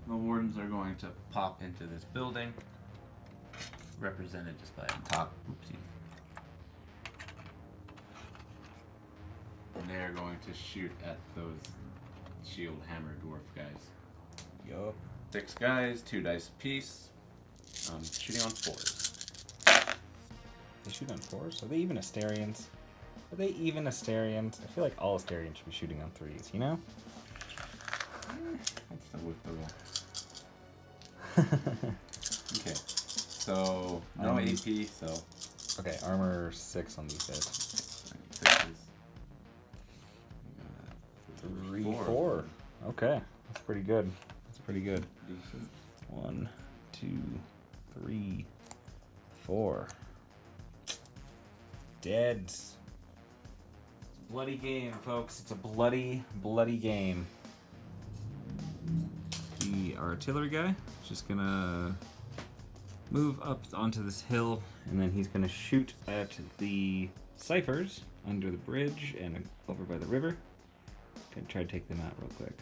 The wardens are going to pop into this building, represented just by a top. Oopsie. And they're going to shoot at those shield hammer dwarf guys. Yup. 6 guys, 2 dice apiece. Shooting on 4s. They shoot on 4s? Are they even Asterians? Are they even Asterians? I feel like all Asterians should be shooting on 3s, you know? That's the with the roll. Okay. So, no AP, so. Okay, armor 6 on these guys. 6 is. 3, 4. Okay, that's pretty good. That's pretty good. Decent. 1, 2, 3, 4. Dead. It's a bloody game, folks. It's a bloody, bloody game. The artillery guy is just gonna move up onto this hill, and then he's gonna shoot at the ciphers under the bridge and over by the river. Gonna try to take them out real quick.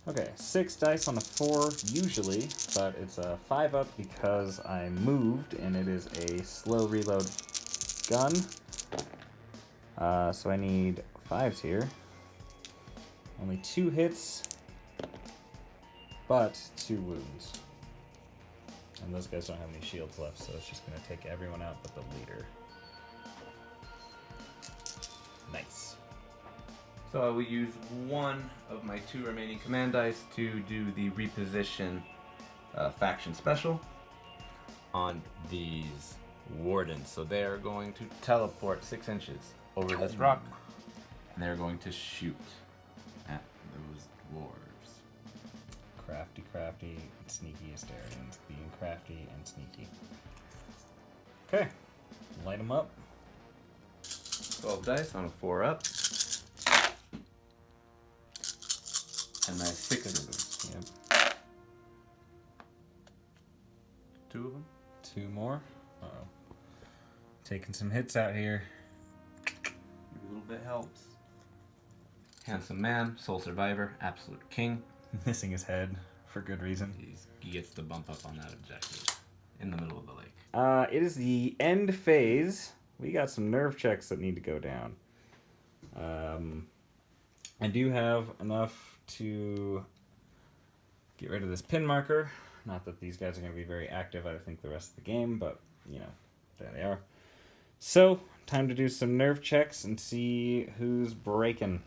Okay, 6 dice on a 4 usually, but it's a 5-up because I moved, and it is a slow reload gun. So I need 5s here. Only 2 hits, but 2 wounds. And those guys don't have any shields left, so it's just gonna take everyone out but the leader. Nice. So I will use 1 of my 2 remaining command dice to do the reposition faction special on these wardens. So they are going to teleport 6 inches over this rock, and they're going to shoot at those dwarves. Crafty, crafty, and sneaky Asterians. Being crafty and sneaky. Okay, light them up. 12 dice on a 4-up. And my 6s. Yep. 2 of them. 2 more. Uh-oh. Taking some hits out here. A little bit helps. Handsome man, sole survivor, absolute king. Missing his head for good reason. He gets the bump up on that objective in the middle of the lake. It is the end phase. We got some nerve checks that need to go down. I do have enough to get rid of this pin marker. Not that these guys are going to be very active, I think, the rest of the game, but, you know, there they are. So, time to do some nerve checks and see who's breaking.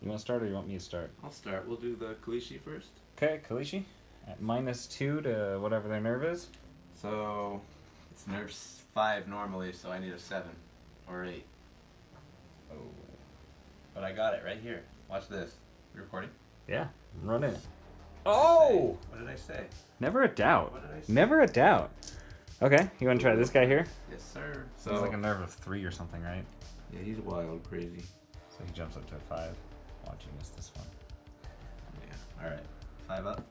You want to start or you want me to start? I'll start. We'll do the Kalishi first. Okay, Kalishi. At -2 to whatever their nerve is. So, it's nerve 5 normally, so I need a 7 or 8. Oh. But I got it right here. Watch this. You recording? Yeah, run it. What did I say? Never a doubt. What did I say? Never a doubt. Okay, you want to try this guy here? Yes, sir. So he's like a nerve of 3 or something, right? Yeah, he's wild, crazy. So he jumps up to a 5. Watch you miss this one. Yeah. All right. 5 up.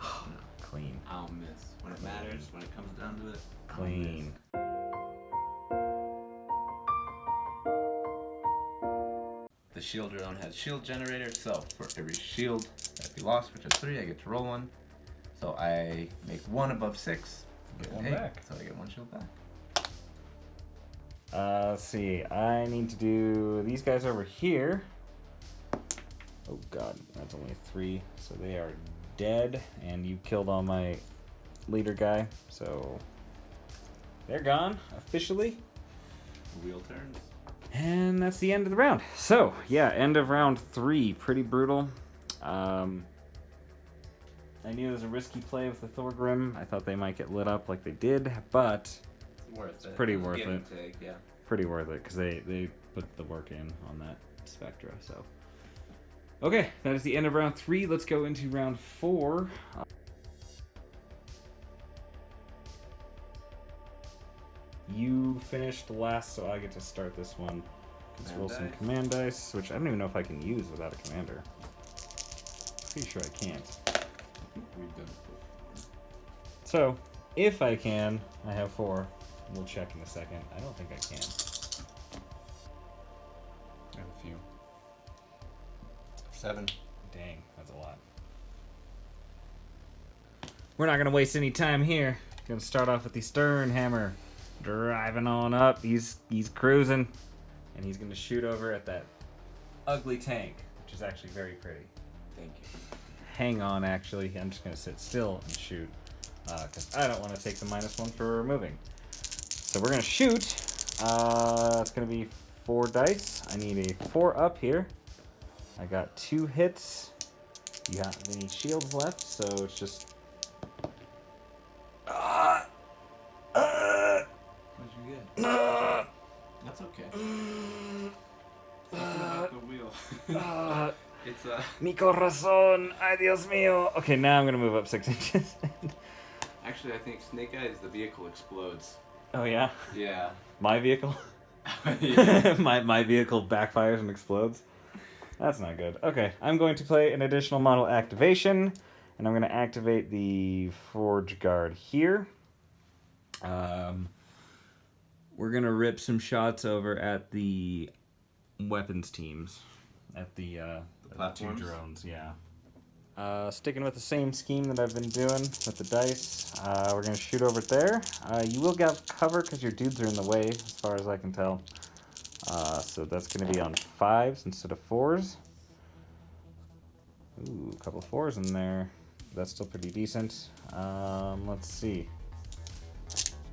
Oh, No, clean. I'll miss. When it matters, when it comes down to it. I'll Clean. miss. The shield drone has shield generator, so for every shield that we lost, which is 3, I get to roll 1. So I make 1 above 6. Get one 8, back. So I get 1 shield back. Let's see. I need to do these guys over here. Oh god, that's only 3. So they are dead, and you killed all my leader guy. So they're gone officially. The wheel turns. And that's the end of the round. So, yeah, end of round 3. Pretty brutal. I knew it was a risky play with the Thorgrim. I thought they might get lit up like they did, but It's worth it. pretty It's worth give and it. take, yeah. pretty worth it because they put the work in on that Spectra. So, okay, that is the end of round 3. Let's go into round 4. You finished last, so I get to start this one. Let's roll some dice. command dice, which I don't even know if I can use without a commander. Pretty sure I can't. We've done it before. So, if I can, I have 4. We'll check in a second. I don't think I can. I have a few. 7. Dang, that's a lot. We're not gonna waste any time here. Gonna start off with the Stern Hammer. Driving on up. He's cruising. And he's gonna shoot over at that ugly tank, which is actually very pretty. Thank you. Hang on, actually. I'm just gonna sit still and shoot. Because I don't want to take the -1 for moving. So we're gonna shoot. It's gonna be 4 dice. I need a 4 up here. I got 2 hits. You got any shields left, so it's just. What'd you get? That's okay. Something about the wheel. It's Mi corazón, ay Dios mío. Okay, now I'm gonna move up 6 inches. actually I think Snake Eyes the vehicle explodes. Oh yeah, Yeah. my vehicle. Yeah. my vehicle backfires and explodes. That's not good. Okay, I'm going to play an additional model activation, and I'm going to activate the Forge Guard here. We're going to rip some shots over at the weapons teams, at the 2 platforms? drones, yeah. Sticking with the same scheme that I've been doing with the dice, we're going to shoot over there. You will get cover because your dudes are in the way, as far as I can tell. So that's going to be on 5s instead of 4s. Ooh, a couple of 4s in there. That's still pretty decent. Let's see.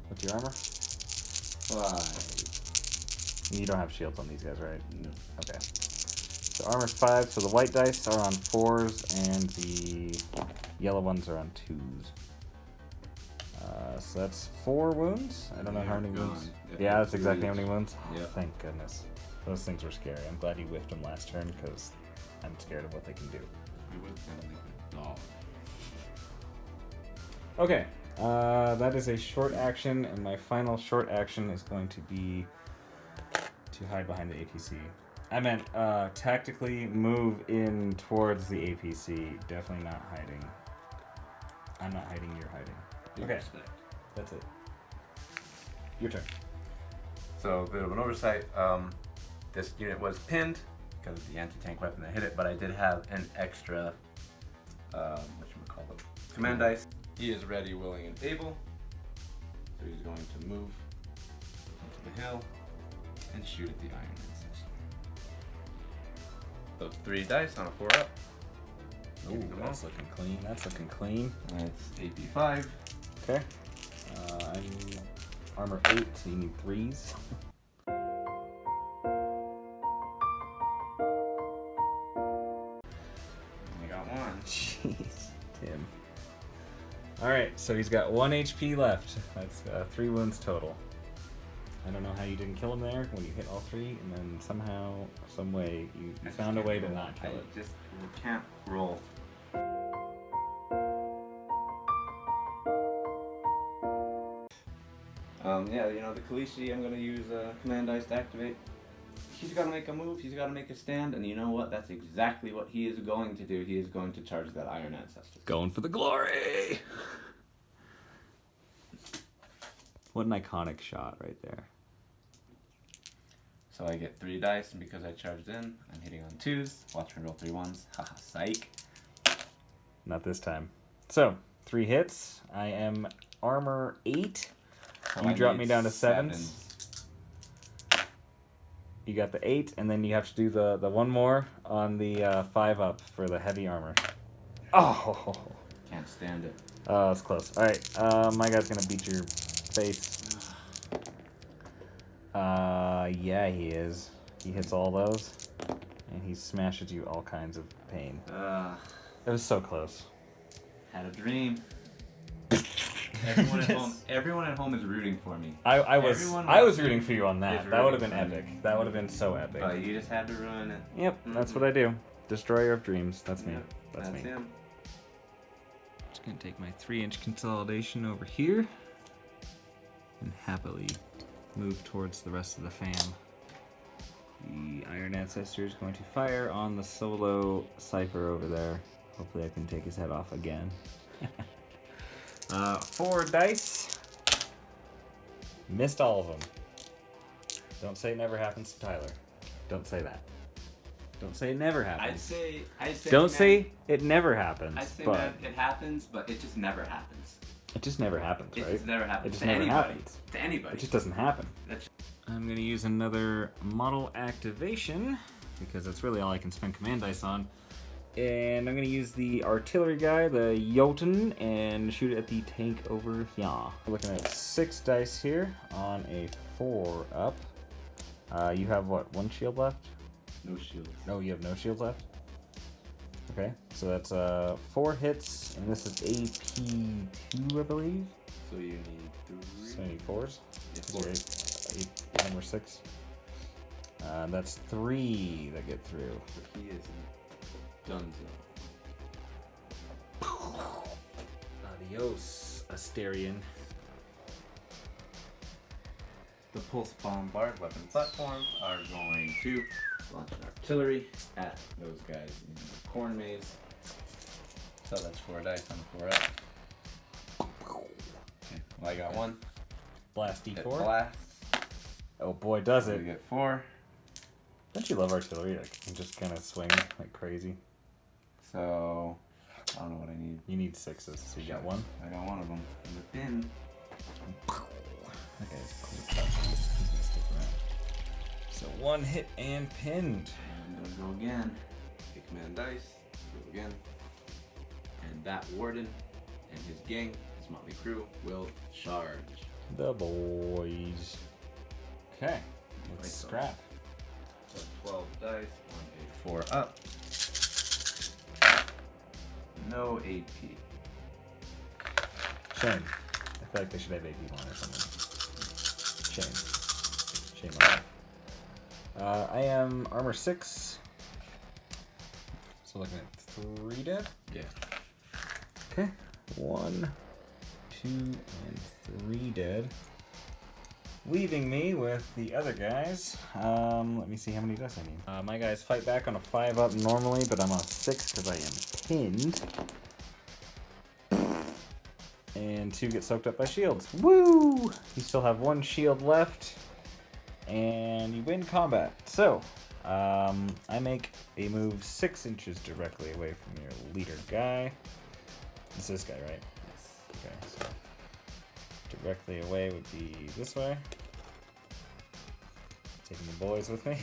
What's your armor? 5. You don't have shields on these guys, right? No. Okay. So armor's 5, so the white dice are on 4s, and the yellow ones are on 2s. So that's 4 wounds. I don't know how They're many gone. wounds. Yeah, Yeah, that's exactly how each. many wounds. Yeah. Thank goodness. Those things were scary. I'm glad you whiffed them last turn, because I'm scared of what they can do. I would sound like a dog. Okay, that is a short action, and my final short action is going to be to hide behind the APC. I meant tactically move in towards the APC. Definitely not hiding. I'm not hiding, you're hiding. Okay, Respect. that's it. Your turn. So a bit of an oversight. This unit was pinned because of the anti-tank weapon that hit it, but I did have an extra, command dice. He is ready, willing, and able. So he's going to move into the hill and shoot at the Iron Man system. Those 3 dice on a 4 up. Ooh, that's looking clean. That's looking clean. That's AP5. Okay. I'm armor 8, so you need 3s. I got 1. Jeez, Tim. Alright, so he's got 1 HP left. That's 3 wounds total. I don't know how you didn't kill him there when you hit all 3, and then somehow, some way, you found a way to not kill it. I just can't roll. Yeah, you know, the Kalishi, I'm gonna use command dice to activate. He's gotta make a move, he's gotta make a stand, and you know what? That's exactly what he is going to do. He is going to charge that Iron Ancestor. Going for the glory! What an iconic shot right there. So I get 3 dice, and because I charged in, I'm hitting on 2s. Watch me roll 3 1s. Haha, psych. Not this time. So, 3 hits. I am armor 8. So You I drop need me down to 7s. You got the 8, and then you have to do the 1 more on the 5 up for the heavy armor. Oh! Can't stand it. Oh, that's close. Alright, my guy's gonna beat your face. Yeah, he is. He hits all those, and he smashes you all kinds of pain. It was so close. Had a dream. Everyone at home is rooting for me. I was rooting for you on that. is That would have rooting been for me. epic. That would have been so epic. Oh, you just had to ruin it. Yep, that's what I do. Destroyer of dreams. That's me. Yep, That's me. him. Just gonna take my 3-inch consolidation over here and happily move towards the rest of the fam. The Iron Ancestor is going to fire on the solo Cypher over there. Hopefully I can take his head off again. 4 dice. Missed all of them. Don't say it never happens to Tyler. Don't say that. Don't say it never happens. I'd say Don't man, say it never happens. I'd say but man, it happens, but it just never happens. it just never happens, It right? just never happens It just to never anybody. happens. To anybody. It just doesn't happen. That's- I'm gonna use another model activation because that's really all I can spend command dice on. And I'm gonna use the artillery guy, the Jotun, and shoot it at the tank over here. We're looking at 6 dice here on a 4 up. You have what, 1 shield left? No shield. No, you have no shields left? Okay, so that's 4 hits, and this is AP2, I believe. So you need 3. So I need 4s? Yeah, Is 4. there 8 and we're 6. That's 3 that get through. But he is Dunzo. Adios, Asterian. The pulse bombard weapon platforms are going to launch an artillery at those guys in the corn maze. So that's 4 dice on 4 up. Okay, well I got 1. Blast It D4. blasts. Oh boy, does So it. we get 4. Don't you love artillery? Like, you just kind of swing like crazy. So I don't know what I need. You need 6s, so you got 1. I got 1 of them. And the pin. Okay, cool. He's gonna stick around. So 1 hit and pinned. And I'm gonna go again. Get command dice. Go again. And that warden and his gang, his motley crew, will charge. The boys. Okay, let's Right, scrap. So 12 dice on a 4 up. No AP. Shame. I feel like they should have 8 people on or something. Shame. Shame on that. I am armor 6. So looking at 3 dead. Yeah. Okay. 1, 2, and 3 dead. Leaving me with the other guys. Let me see how many dice I need. My guys fight back on a 5 up normally, but I'm on a 6 because I am pinned. And 2 get soaked up by shields. Woo! You still have 1 shield left. And you win combat. So, I make a move 6 inches directly away from your leader guy. It's this guy, right? Yes. Okay, so directly away would be this way. Taking the boys with me.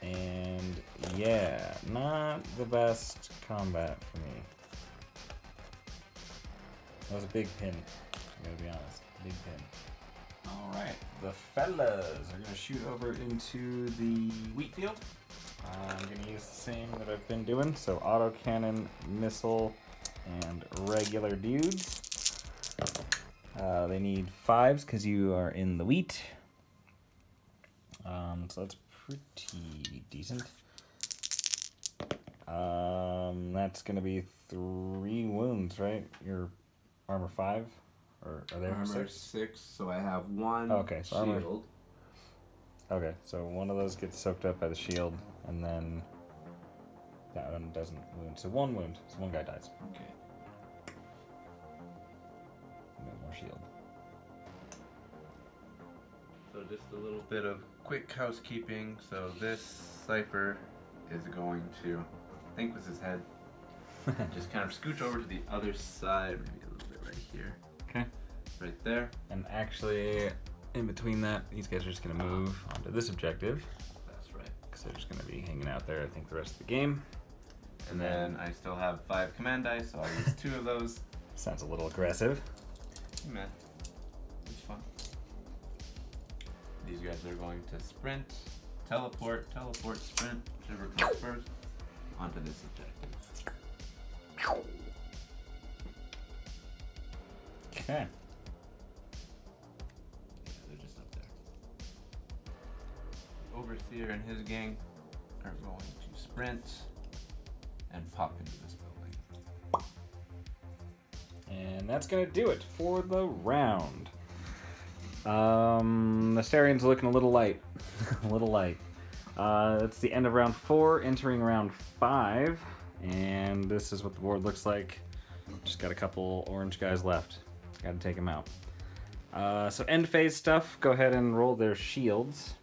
And yeah, not the best combat for me. That was a big pin, I gotta be honest. Big pin. Alright, the fellas are gonna shoot over into the wheat field. I'm gonna use the same that I've been doing, so autocannon, missile, and regular dudes. They need 5s because you are in the wheat. So that's pretty decent. That's gonna be 3 wounds, right? Your armor 5, or are they Armor 6? 6, so I have 1 Okay, so armor- shield. Okay, so one of those gets soaked up by the shield, and then that one doesn't wound. So 1 wound, so 1 guy dies. Okay. No more shield. So just a little bit of quick housekeeping. So this cipher is going to, I think with his head, just kind of scooch over to the other side, maybe a little bit right here. Okay. Right there. And actually, in between that, these guys are just gonna move onto this objective, That's right. because they're just gonna be hanging out there, I think, the rest of the game. And then I still have 5 command dice, so I'll use 2 of those. Sounds a little aggressive. Man, it's fun. These guys are going to sprint, teleport, sprint, whichever comes first, onto this objective. Okay. Yeah, they're just up there. Overseer and his gang are going to sprint and pop into this building. And that's gonna do it for the round. Asterians looking a little light. A little light. It's the end of round 4, entering round 5. And this is what the board looks like. Just got a couple orange guys left. Gotta take them out. So end phase stuff, go ahead and roll their shields.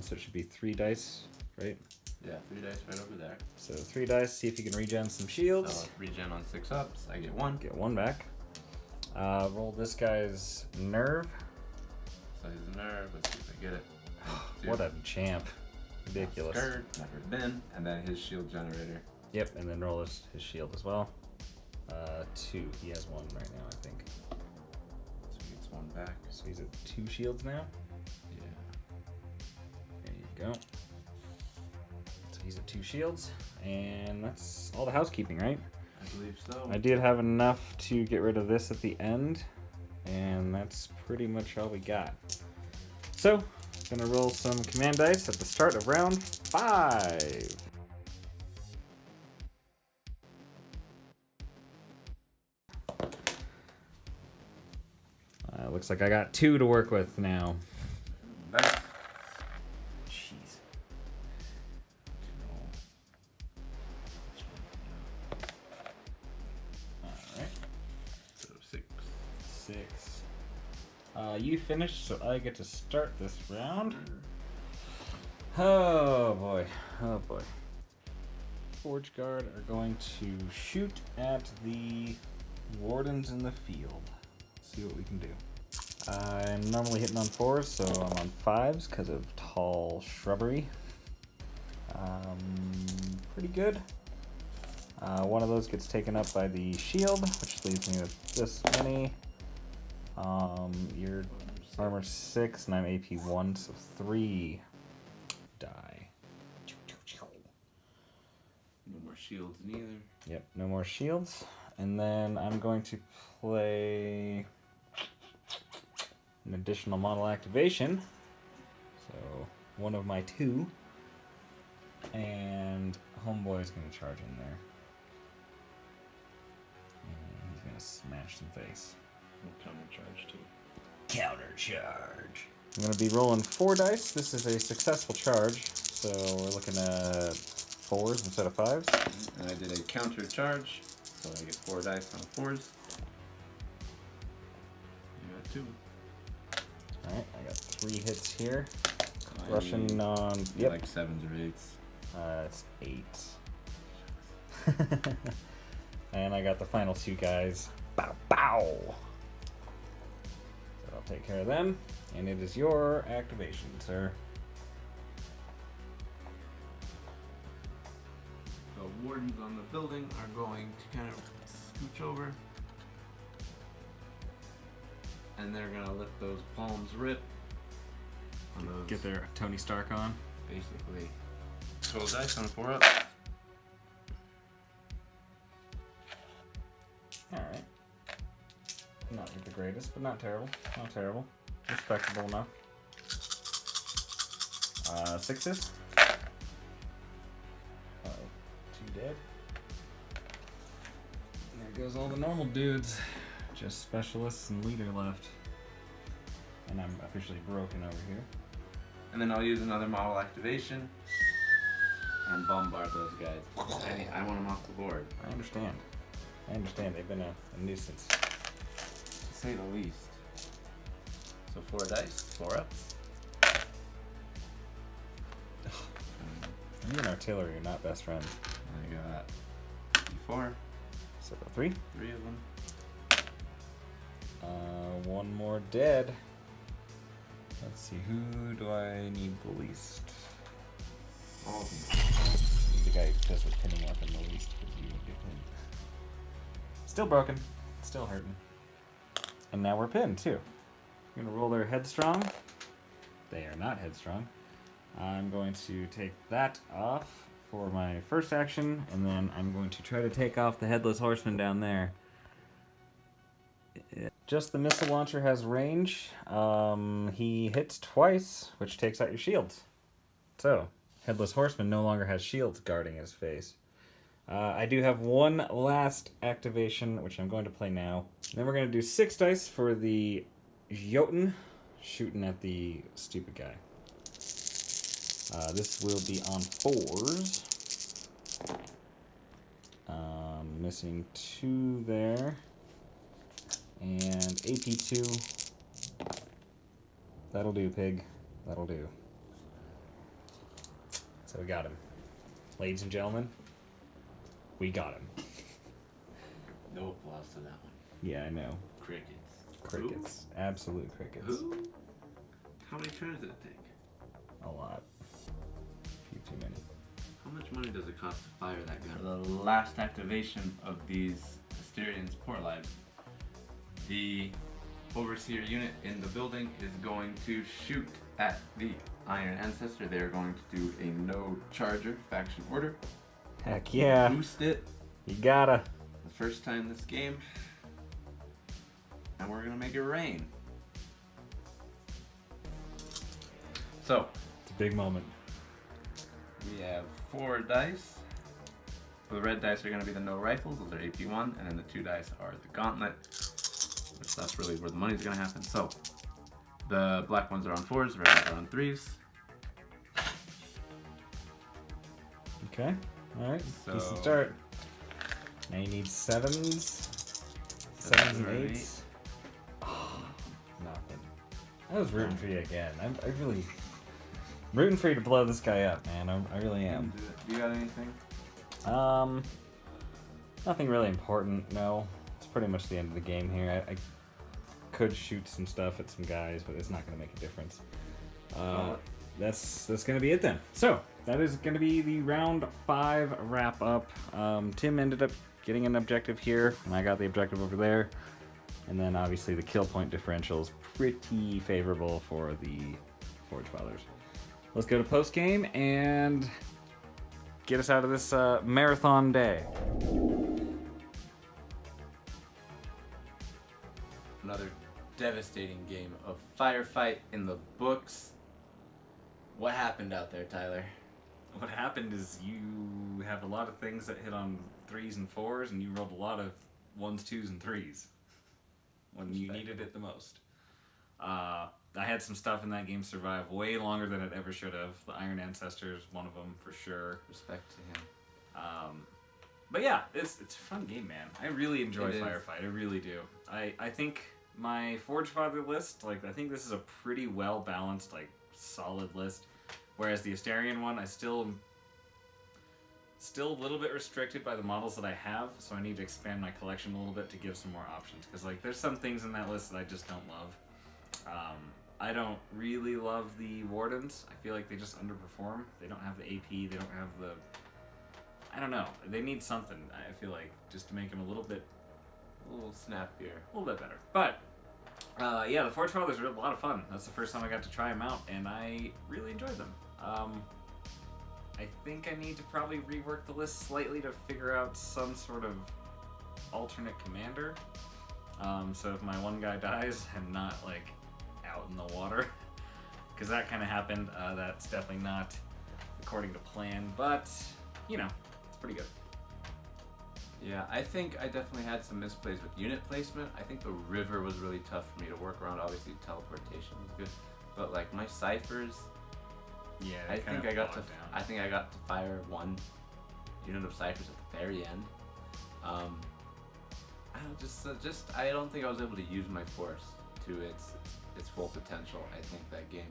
So it should be 3 dice, right? Yeah, 3 dice right over there. So 3 dice, see if you can regen some shields. So regen on 6 ups, I get 1. Get 1 back. Roll this guy's nerve. So his nerve, let's see if I get it. What a champ. Ridiculous. Skirt, never been, and then his shield generator. Yep, and then roll his shield as well. 2. He has 1 right now, I think. So he gets 1 back. So he's at 2 shields now. Yeah. There you go. So he's at 2 shields, and that's all the housekeeping, right? I believe so. I did have enough to get rid of this at the end, and that's pretty much all we got. So, gonna roll some command dice at the start of round 5. Looks like I got 2 to work with now. Nice. Jeez. Alright. So 6. 6. You finished, so I get to start this round. Oh boy. Oh boy. Forge Guard are going to shoot at the wardens in the field. See what we can do. I'm normally hitting on 4s, so I'm on 5s because of tall shrubbery. Pretty good. One of those gets taken up by the shield, which leaves me with this many. You're armor 6 and I'm AP 1, so 3 die. No more shields neither. Yep, no more shields. And then I'm going to play an additional model activation. So one of my 2. And Homeboy's going to charge in there. And he's going to smash some face. Counter charge too. Counter charge. I'm going to be rolling 4 dice. This is a successful charge. So we're looking at 4s instead of 5s. And I did a counter charge, so I get 4 dice on 4s. You got 2. Alright, I got 3 hits here. I Russian on. Yep. Like 7s or 8s. It's 8. And I got the final 2 guys. Bow, bow. So I'll take care of them. And it is your activation, sir. wardens on the building are going to kind of scooch over. And they're gonna let those palms rip. On those, Get their Tony Stark on. basically. 12 dice on a 4 up. Alright. Not the greatest, but not terrible. Not terrible. Respectable enough. 6s. Uh-oh. 2 dead. And there goes all the normal dudes. Just specialists and leader left. And I'm officially broken over here. And then I'll use another model activation and bombard those guys. I want them off the board, I understand. They've been a nuisance. to say the least. So 4 dice, 4 ups. You and artillery are not best friends. I got 4, So 3. 3 of them. 1 more dead. Let's see, who do I need the least? All of them. The guy who does the pinning weapon the least, because you get pinned. Still broken. Still hurting. And now we're pinned, too. I'm gonna roll their headstrong. They are not headstrong. I'm going to take that off for my first action, and then I'm going to try to take off the headless horseman down there. Just the missile launcher has range. He hits twice, which takes out your shields. So, headless horseman no longer has shields guarding his face. I do have one last activation, which I'm going to play now. Then we're going to do 6 dice for the Jotun shooting at the stupid guy. This will be on 4s. Missing 2 there. And AP2. That'll do, pig. That'll do. So we got him. Ladies and gentlemen, we got him. No applause to that one. Yeah, I know. Crickets. Crickets. Absolute crickets. Who? How many turns did it take? A lot. A few too many. How much money does it cost to fire that gun? For the last activation of these Asterians port lives, the overseer unit in the building is going to shoot at the Iron Ancestor. They are going to do a no charger faction order. Heck yeah. Boost it. You gotta. The first time this game. And we're gonna make it rain. So, It's a big moment. we have 4 dice. The red dice are gonna be the no rifles, those are AP1, and then the 2 dice are the gauntlet. Which that's really where the money's gonna happen. So, the black ones are on 4s, the red ones are on 3s. Okay. Alright. So- Decent start. Now you need 7s. 7s and 8s. Oh, nothing. I was rooting for you again. I'm really rooting for you to blow this guy up, man. I really am. Do you got anything? Nothing really important, no. It's pretty much the end of the game here. I could shoot some stuff at some guys, but it's not going to make a difference. That's going to be it then. So, that is going to be the round 5 wrap up. Tim ended up getting an objective here, and I got the objective over there. And then obviously the kill point differential is pretty favorable for the Forge Fathers. Let's go to post game and get us out of this marathon day. Another devastating game of Firefight in the books. What happened out there, Tyler? What happened is you have a lot of things that hit on 3s and 4s, and you rolled a lot of 1s, 2s, and 3s when you needed it the most. I had some stuff in that game survive way longer than it ever should have. The Iron Ancestor is one of them for sure. Respect to him. But yeah, it's a fun game, man. I really enjoy It is. Firefight. I really do. I think my Forge Father list, I think this is a pretty well balanced, solid list. Whereas the Asterian one, I still a little bit restricted by the models that I have, so I need to expand my collection a little bit to give some more options. Because there's some things in that list that I just don't love. I don't really love the Wardens. I feel like they just underperform. They don't have the AP. They don't have I don't know. They need something, I feel like, just to make them a little bit snappier. A little bit better. But, yeah, the Forge Fathers are a lot of fun. That's the first time I got to try them out, and I really enjoyed them. I think I need to probably rework the list slightly to figure out some sort of alternate commander. So if my one guy dies, I'm not, like, out in the water. Because that kind of happened. That's definitely not according to plan, but, you know, it's pretty good. Yeah, I think I definitely had some misplays with unit placement. I think the river was really tough for me to work around. Obviously, teleportation was good, but like my ciphers, Yeah, I think I got to fire one unit of ciphers at the very end. I don't think I was able to use my force to its full potential. I think that game,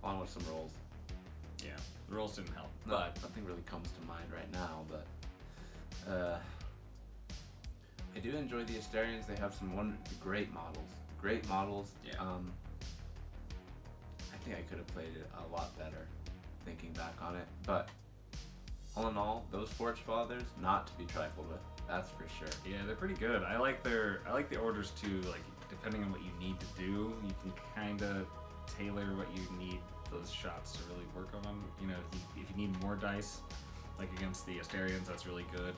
along with some rolls. Yeah, the rolls didn't help, But nothing really comes to mind right now. But I do enjoy the Asterians. They have some great models. Yeah. I think I could have played it a lot better, thinking back on it. But all in all, those Forge Fathers, not to be trifled with. That's for sure. Yeah, they're pretty good. I like the orders too. Like, depending on what you need to do, you can kind of tailor what you need those shots to really work on them. You know, if you need more dice, like against the Asterians, that's really good.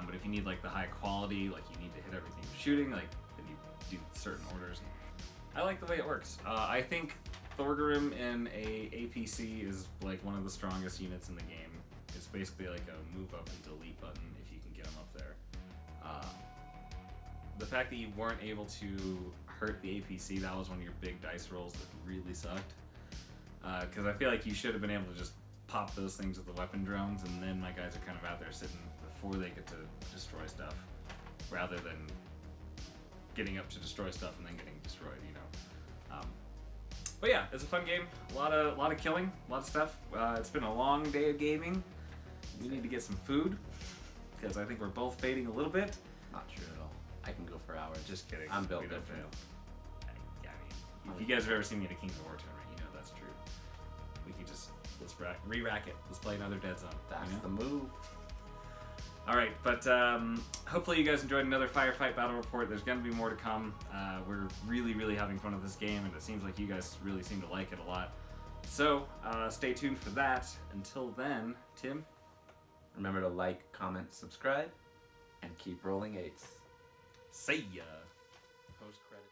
But if you need like the high quality, like you need to hit everything you're shooting, like then you do certain orders. I like the way it works. I think Thorgrim in a APC is like one of the strongest units in the game. It's basically like a move up and delete button if you can get him up there. The fact that you weren't able to hurt the APC, that was one of your big dice rolls that really sucked. Because I feel like you should have been able to just pop those things with the weapon drones, and then my guys are kind of out there sitting before they get to destroy stuff, rather than getting up to destroy stuff and then getting destroyed, you know. But yeah, it's a fun game. A lot of killing, a lot of stuff. It's been a long day of gaming. We need to get some food, because I think we're both fading a little bit. Not true at all. I can go for hours. Just kidding. I'm built We don't different. fail. I mean, if you guys have ever seen me at a Kings of War tournament, you know that's true. We can just, let's re-rack it. Let's play another Dead Zone. That's you know? the move. All right, but hopefully you guys enjoyed another Firefight Battle Report. There's going to be more to come. We're really, really having fun with this game, and it seems like you guys really seem to like it a lot. So stay tuned for that. Until then, Tim? Remember to like, comment, subscribe, and keep rolling 8s. See ya! Post credits.